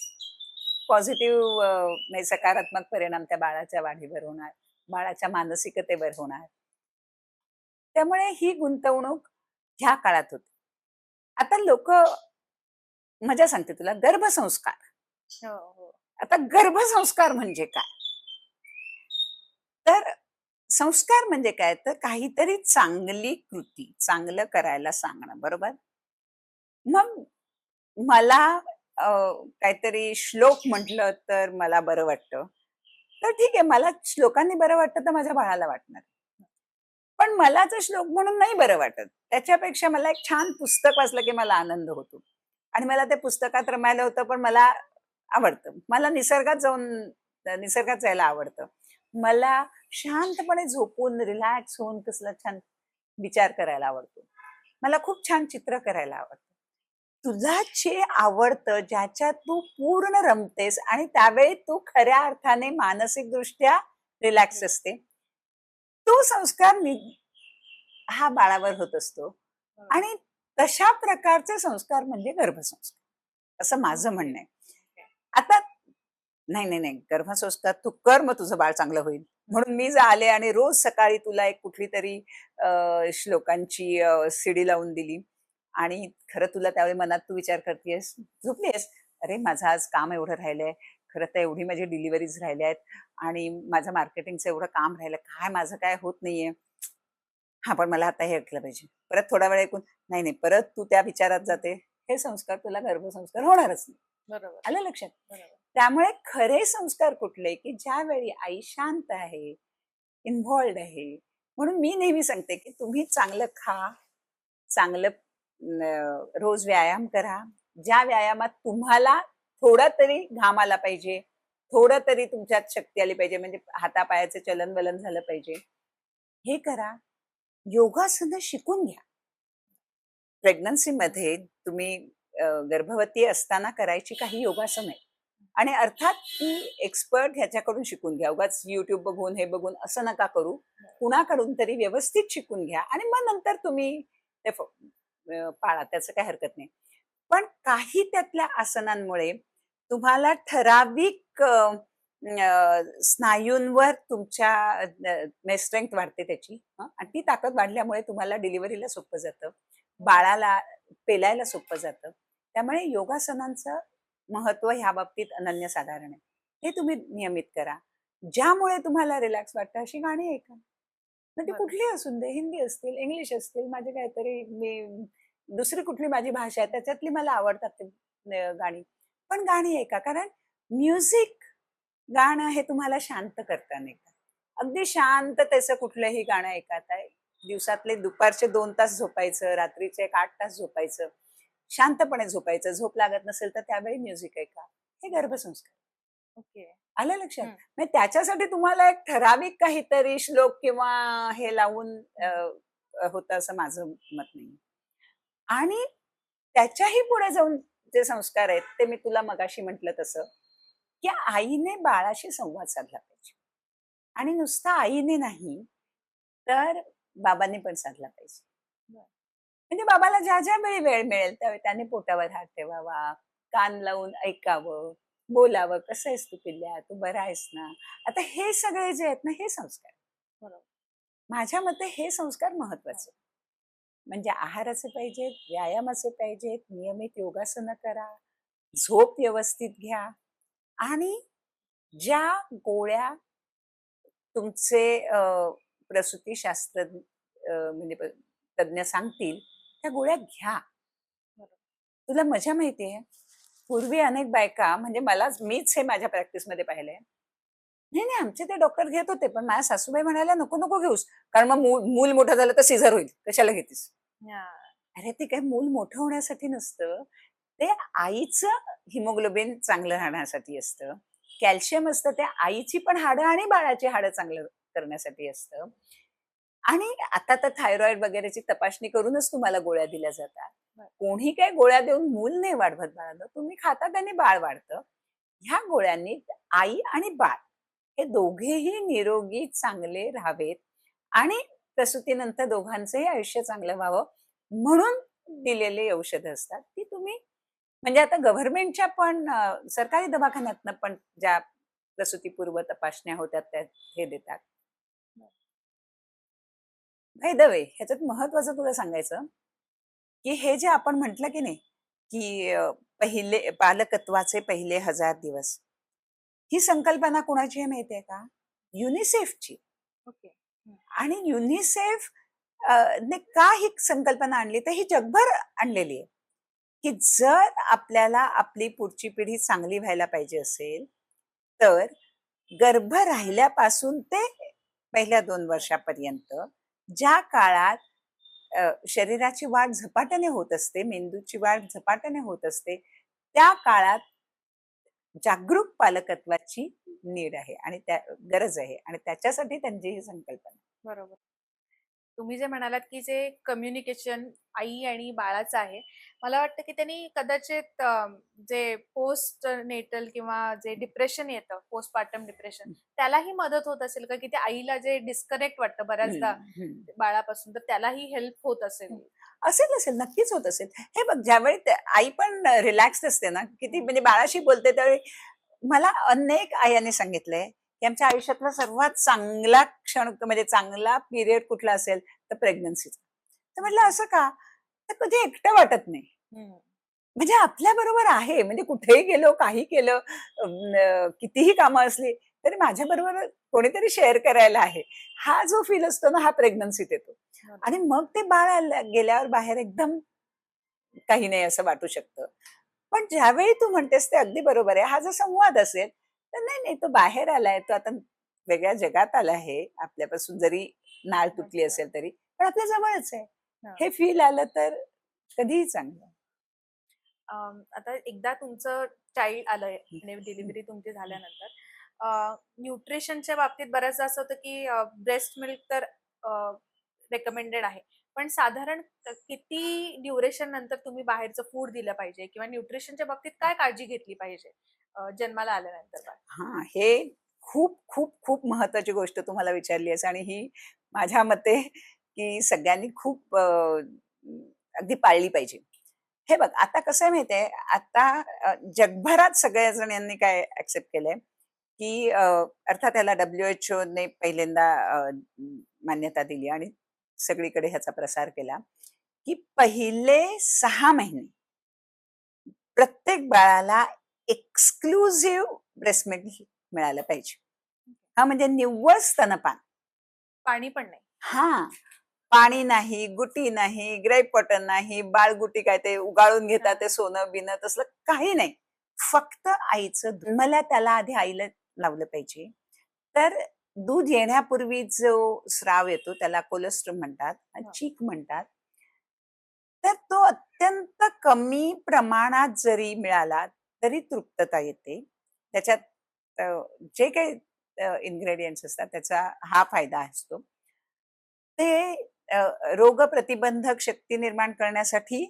पॉझिटिव्ह म्हणजे सकारात्मक परिणाम त्या बाळाच्या वाढीवर होणार, बाळाच्या मानसिकतेवर होणार. त्यामुळे ही गुंतवणूक ह्या काळात होते. आता मजा सांगते तुला, गर्भसंस्कार. हो, हो. आता गर्भसंस्कार म्हणजे काय? तर संस्कार म्हणजे काय? तर काहीतरी चांगली कृती, चांगलं करायला सांगणं, बरोबर? मग मला काहीतरी श्लोक म्हटलं तर मला बरं वाटतं. तर ठीक आहे, मला श्लोकांनी बरं वाटतं तर माझ्या बाळाला वाटणार. पण मला जर श्लोक म्हणून नाही बरं वाटत. त्याच्यापेक्षा मला एक छान पुस्तक वाचलं की मला आनंद होतो. आणि मला ते पुस्तकात रमायला होतं, पण मला आवडतं. मला निसर्गात जायला आवडतं. मला शांतपणे झोपून रिलॅक्स होऊन कसला छान विचार करायला आवडतो. मला खूप छान चित्र करायला आवडतं. तुला जे आवडतं, ज्याच्यात तू पूर्ण रमतेस आणि त्यावेळी तू खऱ्या अर्थाने मानसिकदृष्ट्या रिलॅक्स असते. तो संस्कार हा बाळावर होत असतो. बरोबर. आणि तशा प्रकारचे संस्कार म्हणजे गर्भसंस्कार, असं माझं म्हणणं आहे. आता नाही, नाही, नाही, गर्भसंस्कार तू कर, मग तुझं बाळ चांगलं होईल. म्हणून मी आले आणि रोज सकाळी तुला एक कुठलीतरी श्लोकांची सीडी लावून दिली आणि खरं तुला त्यावेळी मनात तू विचार करतेस, झोपलीस, अरे माझं आज काम एवढं राहिलंय, खरं तर एवढी माझी डिलिव्हरीज राहिल्या आहेत आणि माझं मार्केटिंगचं एवढं काम राहिलं, काय माझं काय होत नाहीये. हां, पण मला आता हे ऐकलं पाहिजे. परत थोडा वेळ ऐकून, नाही, नाही, परत तू त्या विचारात जाते. हे संस्कार तुला गर्भसंस्कार होणारच नाही. बरोबर. आलं लक्षात? बरोबर. त्यामुळे खरे संस्कार कुठले, की ज्यावेळी आई शांत आहे, इन्व्हॉल्व्ड आहे. म्हणून मी नेहमी सांगते, की तुम्ही चांगलं खा, चांगलं रोज व्यायाम करा. ज्या व्यायामात तुम्हाला थोडा तरी घाम आला पाहिजे, थोडं तरी तुमच्यात शक्ती आली पाहिजे, म्हणजे हातापायाचं चलन-वलन झालं पाहिजे. हे करा. योगासनं शिकून घ्या. प्रेग्नन्सीमध्ये तुम्ही गर्भवती असताना करायची काही योगासनं आहेत. आणि अर्थात ती एक्सपर्ट ह्याच्याकडून शिकून घ्या. उगाच YouTube बघून, हे बघून असं नका करू. कुणाकडून तरी व्यवस्थित शिकून घ्या आणि मग नंतर तुम्ही ते पाळा. त्याचं काही हरकत नाही. पण काही त्यातल्या आसनांमुळे तुम्हाला ठराविक स्नायूंवर तुमच्या स्ट्रेंथ वाढते त्याची आणि ती ताकद वाढल्यामुळे तुम्हाला डिलिव्हरीला सोपं जातं, बाळाला पेलायला सोपं जातं. त्यामुळे योगासनांचं महत्व ह्या बाबतीत अनन्यसाधारण आहे. हे तुम्ही नियमित करा. ज्यामुळे तुम्हाला रिलॅक्स वाटतं अशी गाणी ऐका. मग ती बरोबर. कुठली असून दे, हिंदी असतील, इंग्लिश असतील, माझे काहीतरी मी दुसरी कुठली माझी भाषा आहे त्याच्यातली मला आवडतात ते गाणी. पण गाणी ऐका, कारण म्युझिक गाणं हे तुम्हाला शांत करतं नाही का. अगदी शांततेचं कुठलंही गाणं ऐकत आहे. दिवसातले दुपारचे 2 तास झोपायचं, रात्रीचे एक 8 तास झोपायचं. शांतपणे झोपायचं. झोप लागत नसेल तर त्यावेळी म्युझिक ऐका. हे गर्भसंस्कार. ओके. आलं लक्षात? हं. म्हणजे त्याच्यासाठी तुम्हाला एक ठराविक काहीतरी श्लोक किंवा हे लावून होतं असं माझं मत नाही. आणि त्याच्याही पुढे जाऊन जे संस्कार आहेत ते मी तुला मगाशी म्हटलं तसं, की आईने बाळाशी संवाद साधला पाहिजे. आणि नुसता आईने नाही, तर बाबांनी पण साधला पाहिजे. बरं. म्हणजे बाबाला ज्या वेळी वेळ मिळेल त्यावेळी त्याने पोटावर हात ठेवावा, कान लावून ऐकावं, बोलावं, "कसं आहेस तू पिल्ल्या? तू बरा आहेस ना?" आता हे सगळे जे आहेत ना, हे संस्कार. बरोबर. माझ्या मते हे संस्कार महत्वाचे. म्हणजे आहाराचे पाहिजेत, व्यायामाचे पाहिजेत, नियमित योगासनं करा, झोप व्यवस्थित घ्या आणि ज्या गोळ्या तुमचे प्रसूतीशास्त्रज्ञ म्हणजे तज्ञ सांगतील त्या गोळ्या घ्या. बरोबर. तुला मजा माहितीये, पूर्वी अनेक बायका म्हणजे मीच हे माझ्या प्रॅक्टिसमध्ये पाहिलंय. नाही, नाही, आमचे ते डॉक्टर घेत होते, पण माझ्या सासूबाई म्हणाल्या, "नको, नको घेऊस, कारण मग मूल मोठं झालं तर सीझर होईल. कशाला घेतीस?" हां. अरे ते काही मूल मोठं होण्यासाठी नसतं. ते आईचं हिमोग्लोबिन चांगलं राहण्यासाठी असतं. कॅल्शियम असतं ते आईची पण हाडं आणि बाळाची हाडं चांगलं करण्यासाठी असतं. आणि आता तर थायरॉइड वगैरेची तपासणी करूनच तुम्हाला गोळ्या दिल्या जातात. बरं. कोणी काही गोळ्या देऊन मूल नाही वाढवत बाळाला. तुम्ही खाता त्याने बाळ वाढतं. ह्या गोळ्यांनी आई आणि बाळ हे दोघेही निरोगी चांगले राहावेत आणि प्रसूतीनंतर दोघांचंही आयुष्य चांगलं व्हावं म्हणून दिलेले औषधं असतात. ती तुम्ही म्हणजे आता गव्हर्नमेंटच्या पण सरकारी दवाखान्यातनं पण ज्या प्रसूतीपूर्व तपासण्या होतात त्या हे देतात. बाय द वे ह्याच्यात महत्वाचं तुला सांगायचं, की हे जे आपण म्हटलं की नाही, की पहिले बालकत्वाचे पहिले 1000 दिवस. ही संकल्पना कुणाची आहे माहिती आहे का? युनिसेफची. ओके. हं. आणि युनिसेफ ने का ही संकल्पना आणली तर ही जगभर आणलेली आहे, की जर आपल्याला आपली पुढची पिढी चांगली व्हायला पाहिजे असेल, तर गर्भ राहिल्यापासून ते पहिल्या 2 वर्षापर्यंत ज्या काळात शरीराची वाढ झपाट्याने होत असते, मेंदूची वाढ झपाट्याने होत असते, त्या काळात जागरूक पालकत्वाची नीड आहे आणि त्या गरज आहे आणि त्याच्यासाठी त्यांची ही संकल्पना. बरोबर. तुम्ही जे म्हणालात, की जे कम्युनिकेशन आई आणि बाळाचं आहे, मला वाटतं की त्यांनी कदाचित जे पोस्ट नेटल किंवा जे डिप्रेशन येतं, पोस्टपार्टम डिप्रेशन, हं, त्यालाही मदत होत असेल का? की त्या आईला जे डिस्कनेक्ट वाटतं बऱ्याचदा हं. बाळापासून, तर त्यालाही हेल्प होत असेल? हं. असेल, असेल. नक्कीच होत असेल. हे बघ ज्यावेळी आई पण रिलॅक्स्ड असते ना, किती हं. म्हणजे बाळाशी बोलते त्यावेळी मला अनेक आयांनी सांगितलंय, की आमच्या आयुष्यातला सर्वात चांगला क्षण म्हणजे चांगला पिरियड कुठला असेल तर प्रेग्नन्सीचा. तर म्हटलं असं का? तर कधी एकटं वाटत नाही. हं. म्हणजे आपल्याबरोबर आहे. म्हणजे कुठेही गेलो, काही केलं, कितीही कामं असली, तरी माझ्याबरोबर कोणीतरी शेअर करायला आहे. हा जो फील असतो ना, हा प्रेग्नन्सीत येतो. बरोबर. आणि मग ते बाळ गेल्यावर बाहेर एकदम काही नाही असं वाटू शकतं. पण ज्यावेळी तू म्हणतेस ते अगदी बरोबर आहे. हा जर संवाद असेल, तर नाही, नाही तो बाहेर आलाय, तो आता वेगळ्या जगात आला आहे. आपल्यापासून जरी नाळ तुटली अच्छा. असेल तरी, पण आपल्या जवळच आहे. हां. हे फील आलं तर कधीही चांगलं. आता एकदा तुमचं चाइल्ड आलंय हं, आणि हं, डिलिव्हरी तुमची झाल्यानंतर न्यूट्रिशनच्या बाबतीत बऱ्याचदा असं होतं की ब्रेस्ट मिल्क तर रेकमेंडेड आहे. पण साधारण किती ड्युरेशन नंतर तुम्ही बाहेरचं फूड दिलं पाहिजे किंवा न्यूट्रिशनच्या बाबतीत काय काळजी घेतली पाहिजे जन्माला आल्यानंतर बाळ? हां, हे खूप, खूप, खूप महत्वाची गोष्ट तुम्हाला विचारली आहेस आणि ही माझ्या मते, की सगळ्यांनी खूप अगदी पाळली पाहिजे. हे बघ, आता कसं आहे माहिती आहे, आता जगभरात सगळ्या जणांनी काय एक्सेप्ट केलंय, की अर्थात ह्याला WHO ने पहिल्यांदा मान्यता दिली आणि सगळीकडे ह्याचा प्रसार केला, की पहिले 6 महिने प्रत्येक बाळाला एक्सक्लुझिव्ह ब्रेस्ट मिल्क मिळालं पाहिजे. हां, म्हणजे निव्वळ स्तनपान. पाणी पण नाही. हां. पाणी नाही, गुटी नाही, ग्रेप वॉटर नाही, बाळगुटी काय ते उगाळून घेतात ते हां. सोनं-बिनं तसलं काही नाही. फक्त आईचं दूध. मला त्याला आधी आईला लावलं पाहिजे. तर दूध येण्यापूर्वी जो स्राव येतो त्याला कोलेस्ट्रॉल म्हणतात, हां. चीक म्हणतात. तर तो अत्यंत कमी प्रमाणात जरी मिळाला तरी तृप्तता येते. त्याच्यात अ, जे काही इन्ग्रेडियंट्स असतात त्याचा हा फायदा असतो. ते रोगप्रतिबंधक शक्ती निर्माण करण्यासाठी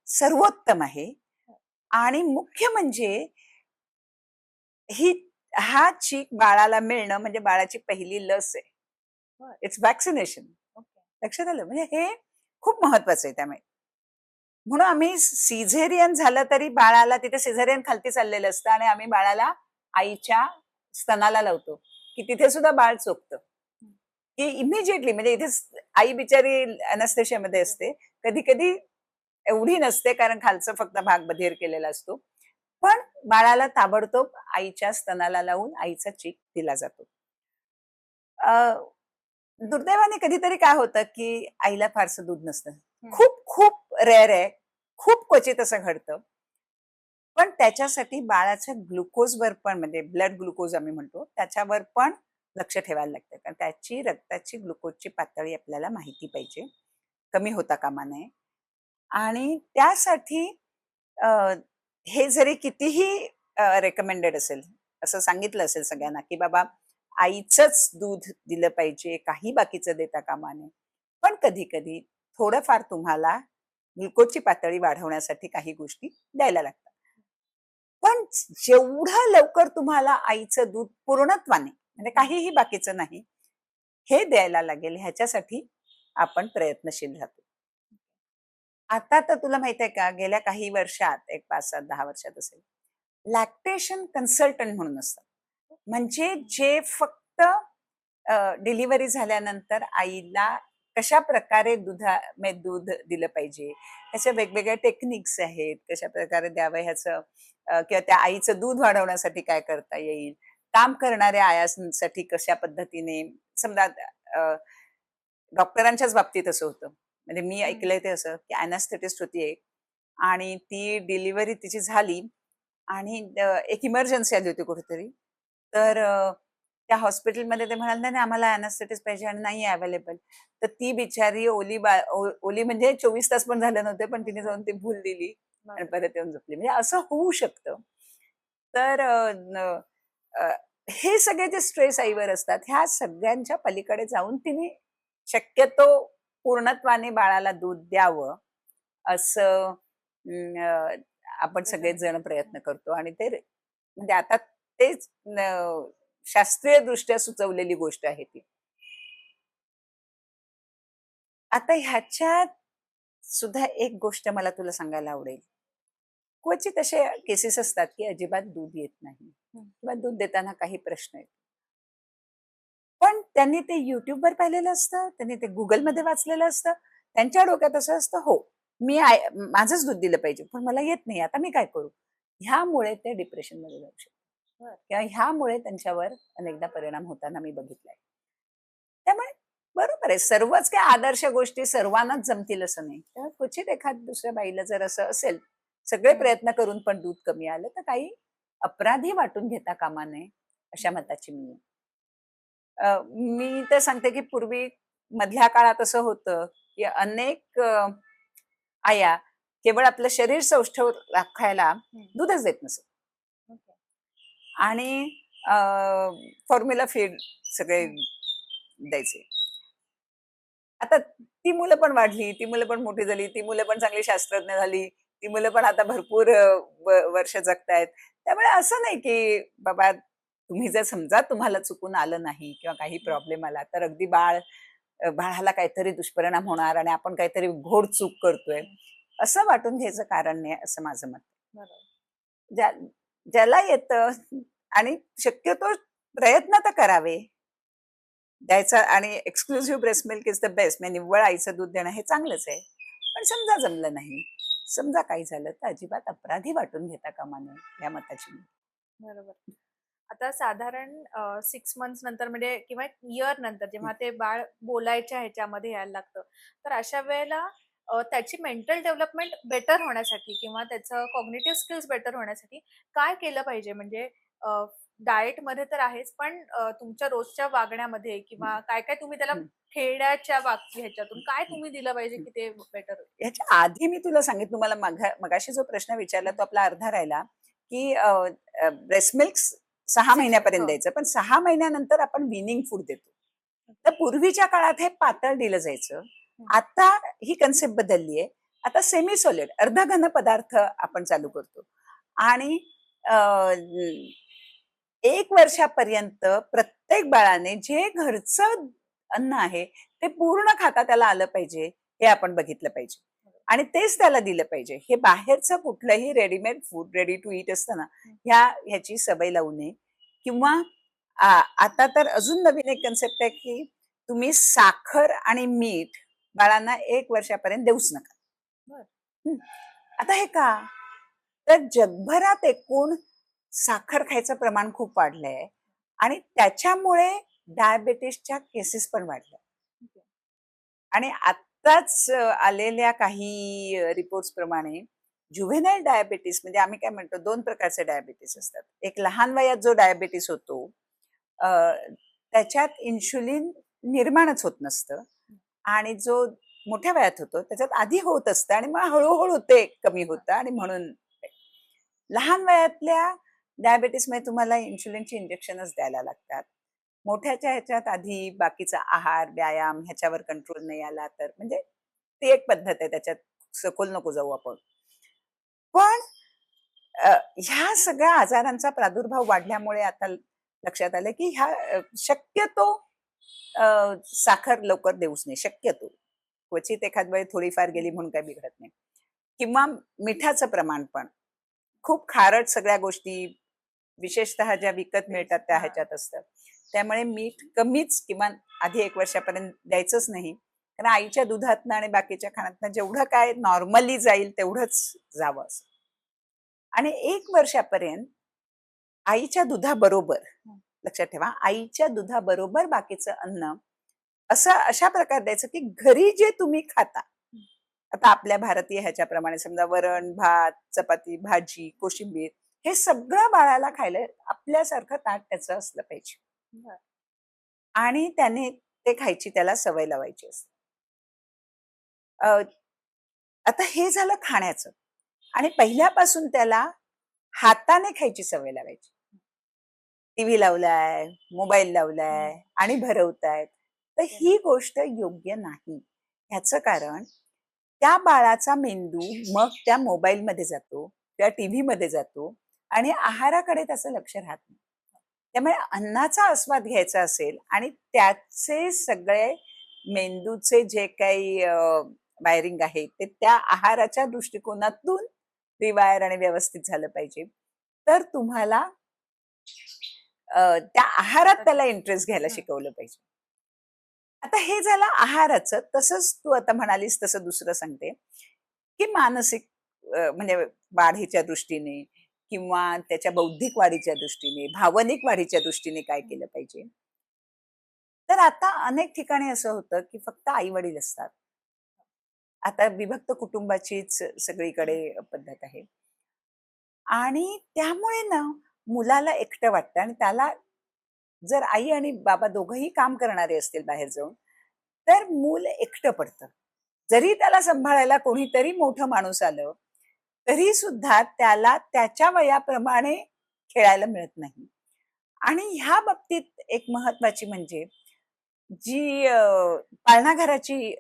सर्वोत्तम आहे आणि मुख्य म्हणजे ही हा चीक बाळाला मिळणं म्हणजे बाळाची पहिली लस आहे. बरं. It's vaccination. ओके. लक्षात आलं? म्हणजे हे खूप महत्वाचं आहे त्यामुळे. म्हणून आम्ही सिझेरियन झालं तरी बाळाला तिथे सिझेरियन खालती चाललेलं असतं आणि आम्ही बाळाला आईच्या स्तनाला लावतो, की तिथे सुद्धा बाळ चोखतं. हं. की इमिजिएटली म्हणजे इथे आई बिचारी अॅनेस्थेशियामध्ये असते. कधी-कधी एवढी नसते कारण खालचा फक्त भाग बधीर केलेला असतो. पण बाळाला ताबडतोब आईच्या स्तनाला लावून आईचा चीक दिला जातो. अ, दुर्दैवाने कधीतरी काय होतं, की आईला फारसं दूध नसतं. हं. खूप खूप रेअर आहे. खूप क्वचित असं घडतं. पण त्याच्यासाठी बाळाच्या ग्लुकोजवर पण म्हणजे ब्लड ग्लुकोज आम्ही म्हणतो, त्याच्यावर पण लक्ष ठेवायला लागतं. कारण त्याची रक्ताची ग्लुकोजची पातळी आपल्याला माहिती पाहिजे. कमी होता कामा नये. आणि त्यासाठी अ, हे जरी कितीही रेकमेंडेड असेल, असं सांगितलं असेल सगळ्यांना की बाबा आईचंच दूध दिलं पाहिजे, काही बाकीचं देता कामा नये. पण कधी कधी थोडंफार तुम्हाला ग्लुकोजची पातळी वाढवण्यासाठी काही गोष्टी द्यायला लागतात. पण जेवढं लवकर तुम्हाला आईचं दूध पूर्णत्वाने म्हणजे काहीही बाकीचं नाही हे द्यायला लागेल ह्याच्यासाठी आपण प्रयत्नशील राहतो. आता तर तुला माहित आहे का, गेल्या काही वर्षात एक 5-7-10 वर्षात असेल, लॅक्टेशन कन्सल्टंट म्हणून असतात. म्हणजे जे फक्त डिलिव्हरी झाल्यानंतर आईला कशा प्रकारे दूध दिलं पाहिजे, ह्याच्या वेगवेगळ्या टेक्निक्स आहेत, कशा प्रकारे द्यावं ह्याचं, किंवा त्या आईचं दूध वाढवण्यासाठी काय करता येईल, काम करणाऱ्या आयांसाठी कशा पद्धतीने, समजा डॉक्टरांच्याच बाबतीत असं होतं. म्हणजे मी ऐकलंय ते असं की अॅनास्थेटिस्ट होती एक, आणि ती डिलिव्हरी तिची झाली आणि एक इमर्जन्सी आली होती कुठेतरी. तर त्या हॉस्पिटलमध्ये ते म्हणाले, नाही आम्हाला अॅनास्थेटिस्ट पाहिजे आणि नाही अवेलेबल. तर ती बिचारी ओली म्हणजे 24 तास पण झाले नव्हते, पण तिने जाऊन ती भूल दिली आणि परत येऊन झोपली. म्हणजे असं होऊ शकतं. तर हे सगळे जे स्ट्रेस आईवर असतात, ह्या सगळ्यांच्या पलीकडे जाऊन तिने शक्यतो पूर्णत्वाने बाळाला दूध द्यावं असं आपण सगळेजण प्रयत्न करतो. आणि ते म्हणजे आता तेच शास्त्रीय दृष्ट्या सुचवलेली गोष्ट आहे ती. आता ह्याच्यात सुद्धा एक गोष्ट मला तुला सांगायला आवडेल. क्वचित असे केसेस असतात की अजिबात दूध येत नाही किंवा दूध देताना काही प्रश्न आहेत. पण त्यांनी ते युट्यूबवर पाहिलेलं असतं, त्यांनी ते गुगलमध्ये वाचलेलं असतं. त्यांच्या डोक्यात असं असतं, हो माझंच दूध दिलं पाहिजे, पण मला येत नाही, आता मी काय करू? ह्यामुळे ते डिप्रेशनमध्ये जाऊ शकतात किंवा ह्यामुळे त्यांच्यावर अनेकदा परिणाम होताना मी बघितलाय. त्यामुळे बरोबर आहे, सर्वच काही आदर्श गोष्टी सर्वांनाच जमतील असं नाही. तेव्हा क्वचित एखाद दुसऱ्या बाईला जर असं असेल, सगळे प्रयत्न करून पण दूध कमी आलं, तर काही अपराधी वाटून घेता कामा नये, अशा मताची मी आहे. मी तर सांगते की पूर्वी मधल्या काळात असं होतं की अनेक आया केवळ आपलं शरीर सौष्ठव राखायला दूधच देत नसत आणि फॉर्म्युला फीड सगळे द्यायचे. आता ती मुलं पण वाढली, ती मुलं पण मोठी झाली, ती मुलं पण चांगली शास्त्रज्ञ झाली, ती मुलं पण आता भरपूर वर्ष जगतायत. त्यामुळे असं नाही की बाबा तुम्ही जर समजा तुम्हाला चुकून आलं नाही किंवा काही प्रॉब्लेम आला तर अगदी बाळाला काहीतरी दुष्परिणाम होणार आणि आपण काहीतरी घोड चूक करतोय असं वाटून घ्यायचं कारण नाही, असं माझं मत. ज्या ज्याला येतं आणि शक्यतो प्रयत्न तर करावे द्यायचा, आणि exclusive breast milk is the best, म्हणजे निव्वळ आईचं दूध देणं हे चांगलंच आहे. पण समजा जमलं नाही, समजा काही झालं, तर अजिबात अपराधी वाटून घेता कामा नये, या मताची मी. बरोबर. आता साधारण 6 मंथ्स नंतर म्हणजे किंवा 1 इयर नंतर जेव्हा ते बाळ बोलायच्या ह्याच्यामध्ये यायला लागतं, तर अशा वेळेला त्याची मेंटल डेव्हलपमेंट बेटर होण्यासाठी किंवा त्याचं कॉग्निटिव्ह स्किल्स बेटर होण्यासाठी काय केलं पाहिजे? म्हणजे डाएटमध्ये तर आहेच, पण तुमच्या रोजच्या वागण्यामध्ये किंवा काय-काय तुम्ही त्याला हं, खेळण्याच्या ह्याच्यातून काय हं, तुम्ही दिलं पाहिजे हं. की ते बेटर होईल? याच्या आधी मी तुला सांगितलं, तुम्हाला मगाशी जो प्रश्न विचारला तो आपला अर्धा राहिला, की ब्रेस्ट मिल्क 6 महिन्यापर्यंत हो. द्यायचं, पण 6 महिन्यानंतर आपण विनिंग फूड देतो. तर पूर्वीच्या काळात हे पातळ दिलं जायचं. आता ही कन्सेप्ट बदलली आहे. आता सेमी सॉलिड अर्धघन पदार्थ आपण चालू करतो. आणि 1 वर्षापर्यंत प्रत्येक बाळाने जे घरचं अन्न आहे ते पूर्ण खाता त्याला आलं पाहिजे, हे आपण बघितलं पाहिजे. आणि तेच त्याला दिलं पाहिजे. हे बाहेरचं कुठलंही readymade food, ready to eat असतं ना, ह्याची सवय लावू नये. किंवा आता तर अजून नवीन एक कन्सेप्ट आहे की तुम्ही साखर आणि मीठ बाळांना 1 वर्षापर्यंत देऊच नका. हं. आता हे का? तर जगभरात एकूण साखर खायचं प्रमाण खूप वाढलंय आणि त्याच्यामुळे डायबिटीसच्या केसेस पण वाढल्या. आणि आत्ताच आलेल्या काही रिपोर्ट्स प्रमाणे जुव्हेनाईल डायबिटीस, म्हणजे आम्ही काय म्हणतो, 2 प्रकारचे डायबिटीस असतात. एक लहान वयात जो डायबिटीस होतो, अ, त्याच्यात इन्शुलिन निर्माणच होत नसतं, आणि जो मोठ्या वयात होतो त्याच्यात आधी होत असतं आणि मग हळूहळू ते कमी होतं, आणि म्हणून लहान वयातल्या डायबिटीसमध्ये तुम्हाला इन्शुलिनची इंजेक्शनच द्यायला लागतात. मोठ्याच्या ह्याच्यात आधी बाकीचा आहार, व्यायाम ह्याच्यावर कंट्रोल नाही आला तर म्हणजे ती एक पद्धत आहे, त्याच्यात सखोल नको जाऊ आपण. पण अ, ह्या सगळ्या आजारांचा प्रादुर्भाव वाढल्यामुळे आता लक्षात आलं, की शक्यतो साखर लवकर देऊच नाही, शक्यतो. क्वचित एखाद वेळी थोडीफार गेली म्हणून काही बिघडत नाही. किंवा मिठाचं प्रमाण पण. खूप खारट सगळ्या गोष्टी, विशेषतः ज्या विकत मिळतात त्या हा. ह्याच्यात असतात. त्यामुळे मीठ कमीच किमान आधी 1 वर्षापर्यंत द्यायचंच नाही. कारण आईच्या दुधातनं आणि बाकीच्या खाण्यातनं जेवढं काय नॉर्मली जाईल तेवढंच जावं असं. आणि 1 वर्षापर्यंत आईच्या दुधाबरोबर, लक्षात ठेवा, आईच्या दुधाबरोबर बाकीचं अन्न अशा प्रकारे द्यायचं, की घरी जे तुम्ही खाता. आता आपल्या भारतीय ह्याच्याप्रमाणे समजा वरण, भात, चपाती, भाजी, कोशिंबीर हे सगळं बाळाला खायला आपल्यासारखं ताट त्याचं असलं पाहिजे. बरं. आणि त्याने ते खायची त्याला सवय लावायची असते. अ, आता हे झालं खाण्याचं. आणि पहिल्यापासून त्याला हाताने खायची सवय लावायची. टीव्ही लावलाय, मोबाईल लावलाय आणि भरवतायत. तर ही गोष्ट योग्य नाही. ह्याचं कारण त्या बाळाचा मेंदू मग त्या मोबाईलमध्ये जातो, त्या टीव्हीमध्ये जातो आणि आहाराकडे त्याचं लक्ष राहत नाही. त्यामुळे अन्नाचा आस्वाद घ्यायचा असेल आणि त्याचे सगळे मेंदूचे जे काही वायरिंग आहे ते त्या आहाराच्या दृष्टिकोनातून रिवायर आणि व्यवस्थित झालं पाहिजे. तर तुम्हाला त्या आहारात त्याला इंटरेस्ट घ्यायला शिकवलं पाहिजे. आता हे झालं आहाराचं. तसंच तू आता म्हणालीस तसं दुसरं सांगते, की मानसिक म्हणजे वाढीच्या दृष्टीने किंवा त्याच्या बौद्धिक वाढीच्या दृष्टीने, भावनिक वाढीच्या दृष्टीने काय केलं पाहिजे. तर आता अनेक ठिकाणी असं होतं, की फक्त आई-वडील असतात. आता विभक्त कुटुंबाचीच सगळीकडे पद्धत आहे. आणि त्यामुळे ना मुलाला एकटं वाटतं आणि त्याला जर आई आणि बाबा दोघंही काम करणारे असतील बाहेर जाऊन, तर मूल एकटं पडतं. जरी त्याला सांभाळायला कोणीतरी मोठं माणूस आलं, तरी सुद्धा त्याला त्याच्या वयाप्रमाणे खेळायला मिळत नाही. आणि ह्या बाबतीत एक महत्वाची म्हणजे जी पाळणाघराची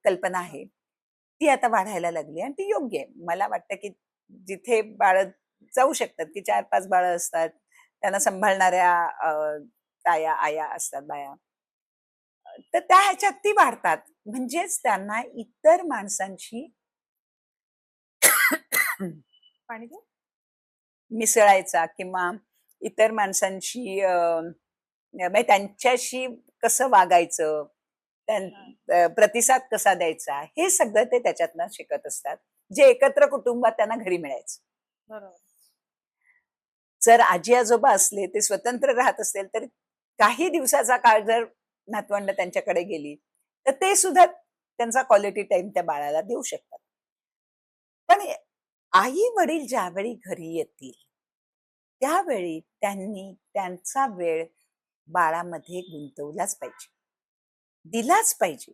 कल्पना आहे, ती आता वाढायला लागली आणि ती योग्य आहे. मला वाटतं, की जिथे बाळं जाऊ शकतात, की 4-5 बाळं असतात. त्यांना सांभाळणाऱ्या ताया, आया असतात बाया. तर त्या ह्याच्यात ती वाढतात. म्हणजेच त्यांना इतर माणसांशी पाणी देऊ? मिसळायचा किंवा इतर माणसांशी म्हणजे त्यांच्याशी कसं वागायचं, प्रतिसाद कसा द्यायचा, हे सगळं ते त्याच्यातनं शिकत असतात. जे एकत्र कुटुंबात त्यांना घरी मिळायचं. बरोबर. जर आजी-आजोबा असले, ते स्वतंत्र राहत असेल, तर काही दिवसाचा काळ जर नातवंड त्यांच्याकडे गेली, तर ते सुद्धा त्यांचा क्वालिटी टाईम त्या बाळाला देऊ शकतात. पण आई-वडील ज्यावेळी घरी येतील, त्यावेळी त्यांनी त्यांचा वेळ बाळामध्ये गुंतवलाच पाहिजे. दिलाच पाहिजे.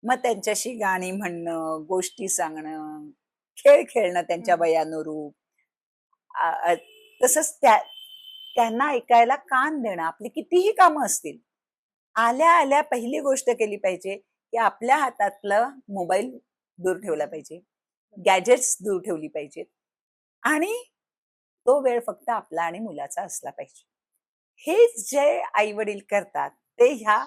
मग त्यांच्याशी गाणी म्हणणं, गोष्टी सांगणं, खेळ खेळणं त्यांच्या वयानुरूप. अ, अ, तसंच त्यांना ऐकायला कान देणं. आपली कितीही कामं असतील, आल्या-आल्या पहिली गोष्ट केली पाहिजे, की आपल्या हातातलं मोबाईल दूर ठेवला पाहिजे. गॅजेट्स दूर ठेवली पाहिजेत आणि तो वेळ फक्त आपला आणि मुलाचा असला पाहिजे. हे जे आई-वडील करतात, ते ह्या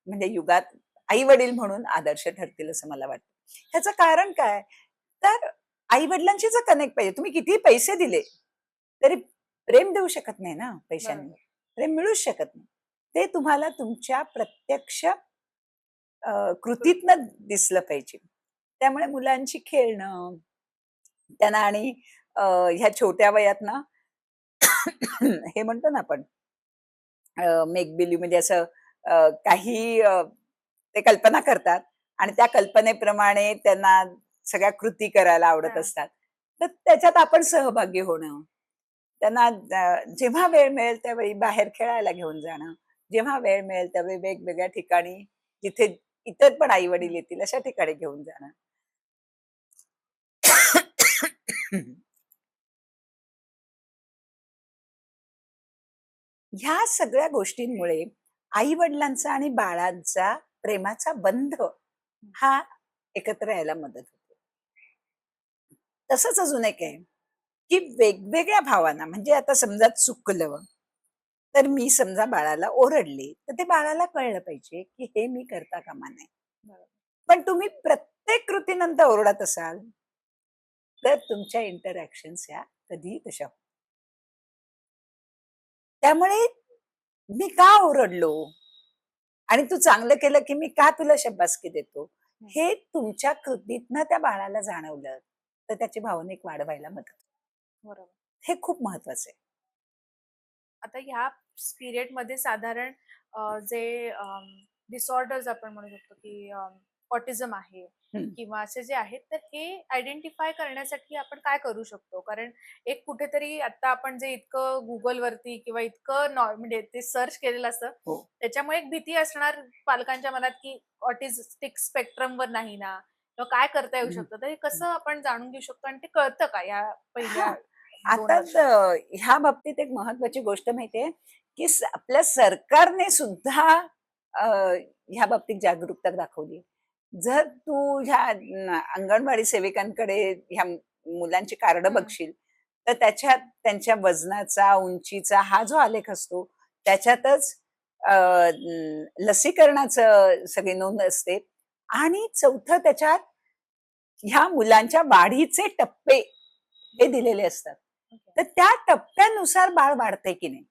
म्हणजे युगात आई-वडील म्हणून आदर्श ठरतील असं मला वाटतं. ह्याचं कारण काय? तर आई-वडिलांशी जर कनेक्ट पाहिजे. तुम्ही कितीही पैसे दिले, तरी प्रेम देऊ शकत नाही ना पैशांनी. बरोबर. प्रेम मिळूच शकत नाही. ते तुम्हाला तुमच्या प्रत्यक्ष कृती. कृतीतनं दिसलं पाहिजे. त्यामुळे मुलांशी खेळणं, त्यांना आणि ह्या छोट्या वयात ना हे म्हणतो ना आपण मेक बिलीव्ह म्हणजे असं काही ते कल्पना करतात आणि त्या कल्पनेप्रमाणे त्यांना सगळ्या कृती करायला आवडत हां. असतात. तर त्याच्यात आपण सहभागी होणं. त्यांना जेव्हा वेळ मिळेल त्यावेळी बाहेर खेळायला घेऊन जाणं. जेव्हा वेळ मिळेल त्यावेळी वेगवेगळ्या ठिकाणी जिथे इतर पण आई-वडील येतील अशा ठिकाणी घेऊन जाणं. ह्या सगळ्या गोष्टींमुळे आई वडिलांचा आणि बाळांचा प्रेमाचा बंध हा एकत्र यायला मदत होते. तसंच अजून एक आहे की वेगवेगळ्या भावांना, म्हणजे आता समजा चुकलं तर मी समजा बाळाला ओरडले तर ते बाळाला कळलं पाहिजे की हे मी करता कामा नये. बरोबर. पण तुम्ही प्रत्येक कृतीनंतर ओरडत असाल तर तुमच्या इंटरॅक्शन्स ह्या कधीही तशा होतात. त्यामुळे मी का ओरडलो आणि तू चांगलं केलं की मी का तुला शाबासकी देतो, हे तुमच्या कृतीतनं त्या बाळाला जाणवलं तर त्याची भावनिक वाढ व्हायला मदत होते. बरोबर. हे खूप महत्वाचं आहे. आता ह्या पिरियड मध्ये साधारण जे डिसऑर्डर्स आपण म्हणू शकतो की ऑटिझम आहे हम्म. किंवा असे जे आहेत, तर हे आयडेंटिफाय करण्यासाठी आपण काय करू शकतो? कारण एक कुठेतरी आता आपण जे इतकं Google वरती किंवा इतकं म्हणजे ते सर्च केलेलं असतं, हो. त्याच्यामुळे एक भीती असणार पालकांच्या मनात की ऑटिस्टिक स्पेक्ट्रम वर नाही ना, किंवा काय करता येऊ हम्म. शकतं. तर हे कसं आपण जाणून घेऊ शकतो आणि ते कळतं का या पहिल्या हा, 2 आता वर्षात? ह्या बाबतीत एक महत्वाची गोष्ट माहितीये की आपल्या सरकारने सुद्धा ह्या बाबतीत जागरूकता दाखवली. जर तू ह्या अंगणवाडी सेविकांकडे ह्या मुलांची कार्ड हं. बघशील तर त्याच्यात त्यांच्या वजनाचा, उंचीचा हा जो आलेख असतो त्याच्यातच लसीकरणाचं सगळी नोंद असते आणि चौथं त्याच्यात ह्या मुलांच्या वाढीचे टप्पे हे दिलेले असतात. ओके. तर त्या टप्प्यानुसार बाळ वाढतंय की नाही.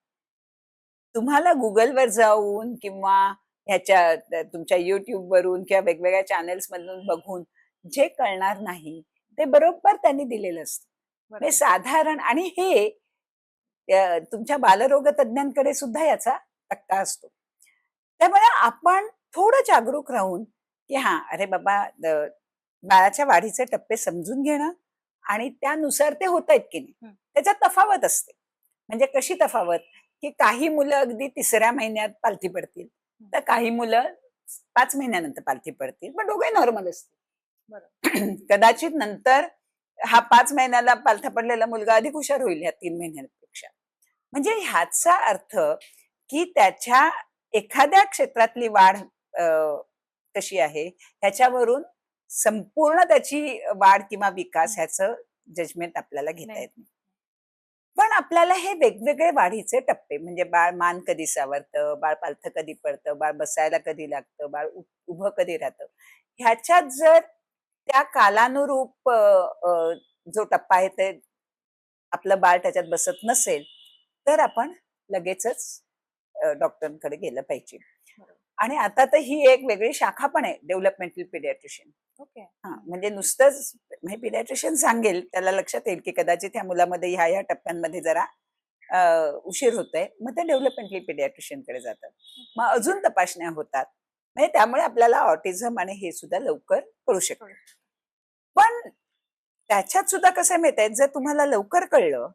तुम्हाला गुगलवर जाऊन किंवा ह्याच्या तुमच्या YouTube वरून किंवा वेगवेगळ्या चॅनेल्स मधून बघून जे कळणार नाही ते बरोबर त्यांनी दिलेलं असतं. म्हणजे बरोबर. साधारण, आणि हे तुमच्या बालरोग तज्ञांकडे सुद्धा याचा तक्ता असतो. त्यामुळे आपण थोडं जागरूक राहून की हा, अरे बाबा, बाळाच्या वाढीचे टप्पे समजून घेणं आणि त्यानुसार ते होत आहेत की नाही, हं. त्याच्यात तफावत असते. म्हणजे कशी तफावत, की काही मुलं अगदी 3ऱ्या महिन्यात पालथी पडतील तर काही मुलं 5 महिन्यानंतर पालथी पडतील, पण दोघे नॉर्मल असतील. बरोबर. कदाचित नंतर हा 5 महिन्याला पालथा पडलेला मुलगा अधिक हुशार होईल ह्या 3 महिन्यांपेक्षा. म्हणजे ह्याचा अर्थ की त्याच्या एखाद्या क्षेत्रातली वाढ कशी आहे ह्याच्यावरून संपूर्ण त्याची वाढ किंवा विकास ह्याचं जजमेंट आपल्याला घेता नाही. येत नाही. पण आपल्याला हे वेगवेगळे वाढीचे टप्पे, म्हणजे बाळ मान कधी सावरतं, बाळ पालथं कधी पडतं, बाळ बसायला कधी लागतं, बाळ उभं कधी राहतं, ह्याच्यात जर त्या कालानुरूप जो टप्पा आहे ते आपलं बाळ त्याच्यात बसत नसेल तर आपण लगेचच डॉक्टरांकडे गेलं पाहिजे. बरोबर. आणि आता तर ही एक वेगळी शाखा पण आहे, डेव्हलपमेंटल पिडियाट्रिशियन. ओके. हा, म्हणजे नुसतंच म्हणजे पिडियाट्रिशियन सांगेल त्याला लक्षात येईल की कदाचित ह्या मुलामध्ये ह्या टप्प्यांमध्ये जरा उशीर होतोय, मग ते डेव्हलपमेंटल पिडियाट्रिशियन कडे जातात. मग अजून तपासण्या होतात, म्हणजे त्यामुळे आपल्याला ऑटिझम आणि हे सुद्धा लवकर कळू शकतं. पण त्याच्यात सुद्धा कसं माहितीये, जर तुम्हाला लवकर कळलं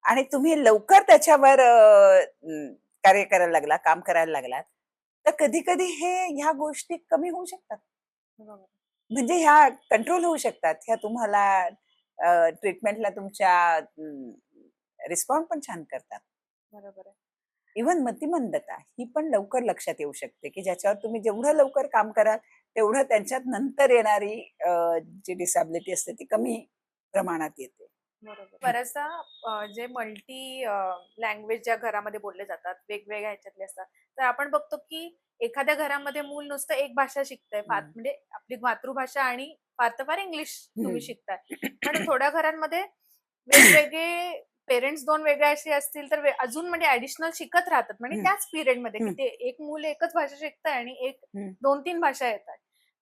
आणि तुम्ही लवकर त्याच्यावर कार्य करायला लागला, काम करायला लागलात, तर कधी कधी ह्या गोष्टी कमी होऊ शकतात. बरोबर. म्हणजे ह्या कंट्रोल होऊ शकतात. ह्या तुम्हाला ट्रीटमेंटला तुमच्या रिस्पॉन्ड पण छान करतात. बरोबर आहे. इव्हन मतिमंदता ही पण लवकर लक्षात येऊ शकते, की ज्याच्यावर तुम्ही जेवढं लवकर काम कराल तेवढं त्यांच्यात नंतर येणारी जी डिसॅबिलिटी असते ती कमी प्रमाणात येते. बरोबर. बऱ्याचदा जे मल्टी लँग्वेज ज्या घरामध्ये बोलले जातात, वेगवेगळ्या ह्याच्यातले असतात, तर आपण बघतो की एखाद्या घरामध्ये मूल नुसतं एक भाषा शिकतंय, फार हम्म. म्हणजे आपली मातृभाषा आणि फार तर फार इंग्लिश तुम्ही हम्म. शिकताय. पण थोड्या घरांमध्ये वेगवेगळे पेरेंट्स 2 वेगळे असे असतील तर अजून म्हणजे ऍडिशनल शिकत राहतात, म्हणजे हम्म. त्याच पिरियड मध्ये की हम्म. ते एक मूल एकच भाषा शिकतंय आणि एक हम्म. 2-3 भाषा येतात.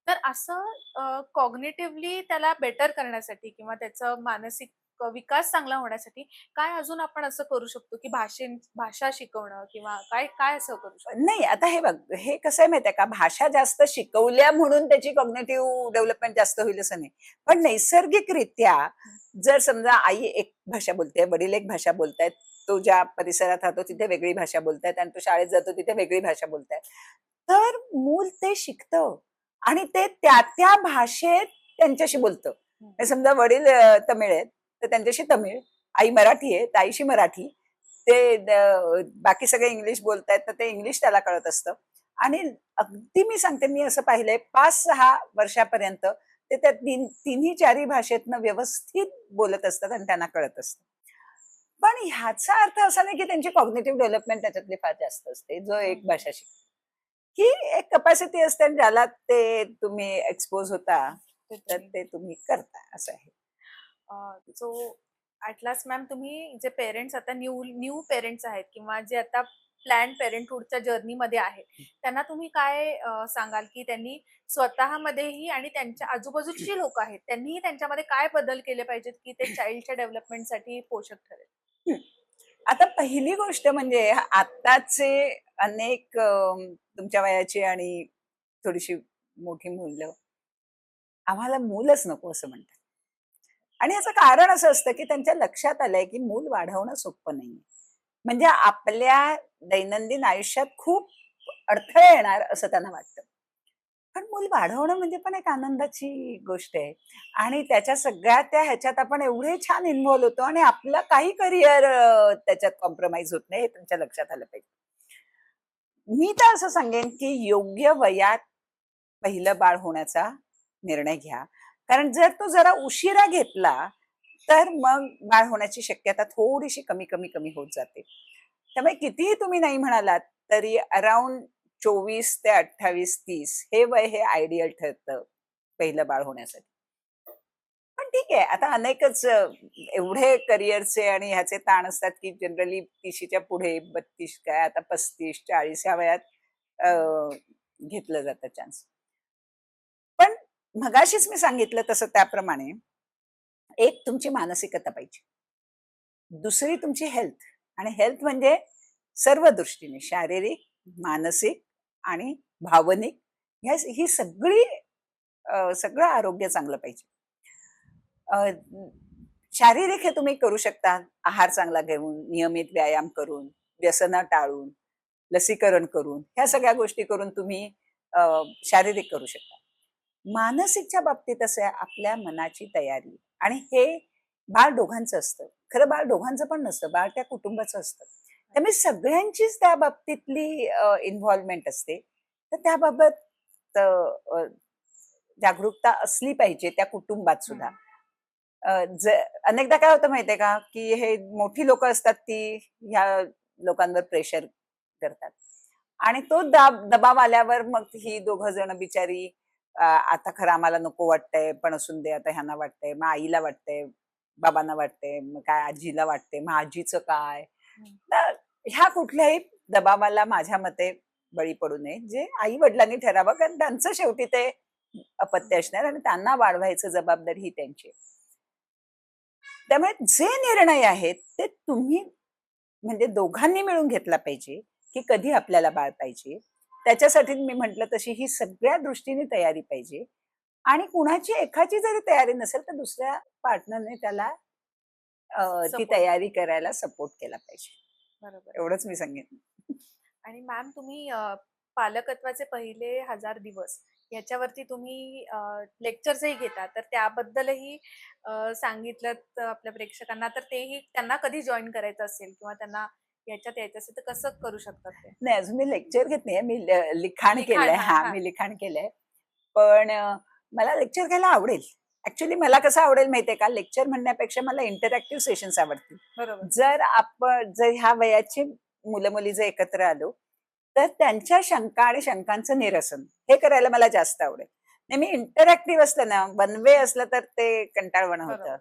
तर असं कॉग्निटिव्हली त्याला बेटर करण्यासाठी किंवा त्याचं मानसिक विकास चांगला होण्यासाठी काय अजून आपण असं करू शकतो की भाषा शिकवणं किंवा काय काय असं करू शकतो? नाही, आता हे बघ, हे कसं आहे माहितीये का, भाषा जास्त शिकवल्या म्हणून त्याची कॉग्निटिव्ह डेव्हलपमेंट जास्त होईल असं नाही. पण नैसर्गिकरित्या जर समजा आई एक भाषा बोलते, वडील एक भाषा बोलतायत, तो ज्या परिसरात राहतो तिथे वेगळी भाषा बोलतायत आणि तो शाळेत जातो तिथे वेगळी भाषा बोलतायत, तर मूल ते शिकतं आणि ते त्या त्या भाषेत त्यांच्याशी बोलतं. समजा वडील तमिळ आहेत तर त्यांच्याशी तमिळ, आई मराठी आहे तर आईशी मराठी, ते बाकी सगळे इंग्लिश बोलतायत तर ते इंग्लिश त्याला कळत असतं. आणि अगदी मी सांगते, मी असं पाहिलंय 5-6 वर्षापर्यंत ते त्या तिन्ही चारही भाषेतनं व्यवस्थित बोलत असतात आणि त्यांना कळत असतं. पण ह्याचा अर्थ असा नाही की त्यांची कॉग्निटिव्ह डेव्हलपमेंट त्याच्यातली फार जास्त असते. जो एक भाषा शिकतो. ही एक कपॅसिटी असते आणि ज्याला ते तुम्ही एक्सपोज होता, ते तर तुम्ही ते तुम्ही करता असं आहे. सो ॲट लास्ट मॅम, तुम्ही जे पेरेंट्स आता न्यू न्यू पेरेंट्स आहेत किंवा जे आता प्लॅन पेरेंटहूडच्या जर्नीमध्ये आहेत, त्यांना तुम्ही काय सांगाल की त्यांनी स्वतःमध्येही आणि त्यांच्या आजूबाजूची जी लोक आहेत त्यांनीही त्यांच्यामध्ये काय बदल केले पाहिजेत की ते चाइल्डच्या डेव्हलपमेंटसाठी पोषक ठरेल? हं. आता पहिली गोष्ट म्हणजे आत्ताचे अनेक तुमच्या वयाची आणि थोडीशी मोठी मुलं, आम्हाला मूलच नको असं म्हणतात. आणि याचं कारण असं असतं, की त्यांच्या लक्षात आलंय, की मूल वाढवणं सोपं नाहीये. म्हणजे आपल्या दैनंदिन आयुष्यात खूप अडथळे येणार असं त्यांना वाटतं. पण मूल वाढवणं म्हणजे पण एक आनंदाची गोष्ट आहे. आणि त्याच्या सगळ्या त्या ह्याच्यात आपण एवढे छान इन्व्हॉल्व होतो आणि आपलं काही करिअर त्याच्यात कॉम्प्रोमाईज होत नाही, हे तुमच्या लक्षात आलं पाहिजे. मी तर असं सांगेन, की योग्य वयात पहिलं बाळ होण्याचा निर्णय घ्या. कारण जर तो जरा उशिरा घेतला, तर मग बाळ होण्याची शक्यता थोडीशी कमी होत जाते. त्यामुळे कितीही तुम्ही नाही म्हणालात, तरी अराउंड 24 ते 28-30 हे वय हे आयडियल ठरतं पहिलं बाळ होण्यासाठी. पण ठीक आहे, आता अनेकच एवढे करिअरचे आणि ह्याचे ताण असतात, की जनरली 30च्या पुढे 32 काय आता 35-40 ह्या वयात अ, घेतलं जातं चान्स. पण मगाशीच मी सांगितलं तसं त्याप्रमाणे एक तुमची मानसिकता पाहिजे. दुसरी तुमची हेल्थ. आणि हेल्थ म्हणजे सर्व दृष्टीने शारीरिक, मानसिक आणि भावनिक ही सगळी सगळं आरोग्य चांगलं पाहिजे. अ, शारीरिक हे तुम्ही करू शकता आहार चांगला घेऊन, नियमित व्यायाम करून, व्यसनं टाळून, लसीकरण करून, ह्या सगळ्या गोष्टी करून तुम्ही अ, शारीरिक करू शकता. मानसिकच्या बाबतीत असं आहे, आपल्या मनाची तयारी. आणि हे बाळ दोघांचं असतं. खरं बाळ दोघांचं पण नसतं, बाळ त्या कुटुंबाचं असतं. त्यामुळे सगळ्यांचीच त्या बाबतीतली इन्व्हॉल्वमेंट असते. तर त्याबाबत जागरूकता असली पाहिजे त्या कुटुंबात सुद्धा. अनेकदा काय होतं माहितीये का, की हे मोठी लोक असतात ती ह्या लोकांवर प्रेशर करतात. आणि तो दबाव आल्यावर मग ही दोघं जण बिचारी आता खरं आम्हाला नको वाटतंय, पण असून दे आता ह्यांना वाटतंय, मग आईला वाटतंय, बाबांना वाटतंय, मग काय आजीला वाटतंय, मग आजीचं काय? तर ह्या कुठल्याही दबावाला माझ्या मते बळी पडू नये. जे आई-वडिलांनी ठरावं, कारण त्यांचं शेवटी ते अपत्य असणार आणि त्यांना वाढवायचं जबाबदारी ही त्यांची आहे. त्यामुळे जे निर्णय आहेत ते तुम्ही म्हणजे दोघांनी मिळून घेतला पाहिजे, की कधी आपल्याला बाळ पाहिजे. त्याच्यासाठी मी म्हटलं तशी ही सगळ्या दृष्टीने तयारी पाहिजे. आणि कुणाची एकाची जरी तयारी नसेल, तर दुसऱ्या पार्टनरने त्याला ती सपोर्ट. तयारी करायला सपोर्ट केला पाहिजे. बरोबर. एवढंच मी सांगेन. आणि मॅम, तुम्ही पालकत्वाचे पहिले 1000 दिवस याच्यावरती तुम्ही लेक्चर्सही घेता, तर त्याबद्दलही सांगितलं आपल्या प्रेक्षकांना, तर तेही त्यांना कधी जॉईन करायचं असेल किंवा त्यांना याच्यात यायचं असेल तर कसं करू शकतात ते? नाही, अजून मी लेक्चर घेत नाहीये. मी लिखाण लिखाण. केलंय. हां, हां, हां. मी लिखाण केलंय. पण मला लेक्चर घ्यायला आवडेल. ॲक्चुअली मला कसं आवडेल माहितीये का, लेक्चर म्हणण्यापेक्षा मला इंटरॅक्टिव्ह सेशन्स आवडतील. बरोबर. जर ह्या वयाची मुलं-मुली जर एकत्र आलो, तर त्यांच्या शंका आणि शंकांचं निरसन हे करायला मला जास्त आवडेल. नाही, मी इंटरॅक्टिव्ह असलं ना, वन वे असलं तर ते कंटाळवाणं होतं. बरोबर.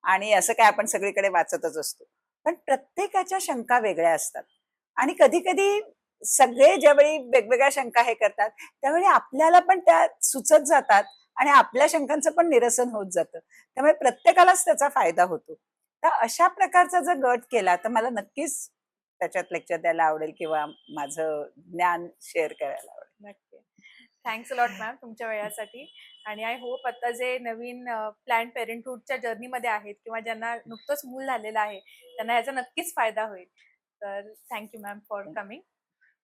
आणि असं काय आपण सगळीकडे वाचतच असतो. पण प्रत्येकाच्या शंका वेगळ्या असतात. आणि कधी-कधी सगळे ज्यावेळी वेगवेगळ्या शंका हे करतात, त्यावेळी आपल्याला पण त्या सुचत जातात आणि आपल्या शंकांचं पण निरसन होत जातं. त्यामुळे प्रत्येकालाच त्याचा फायदा होतो. तर अशा प्रकारचा जर गट केला, तर मला नक्कीच त्याच्यात लेक्चर द्यायला आवडेल किंवा माझं ज्ञान शेअर करायला आवडेल. नक्की. थँक्स अ लॉट मॅम तुमच्या वेळासाठी. आणि आय होप आता जे नवीन प्लॅन्ड पेरेंटहूडच्या जर्नीमध्ये आहेत किंवा ज्यांना नुकतंच मूल झालेलं आहे, त्यांना याचा नक्कीच फायदा होईल. तर thank you ma'am for coming.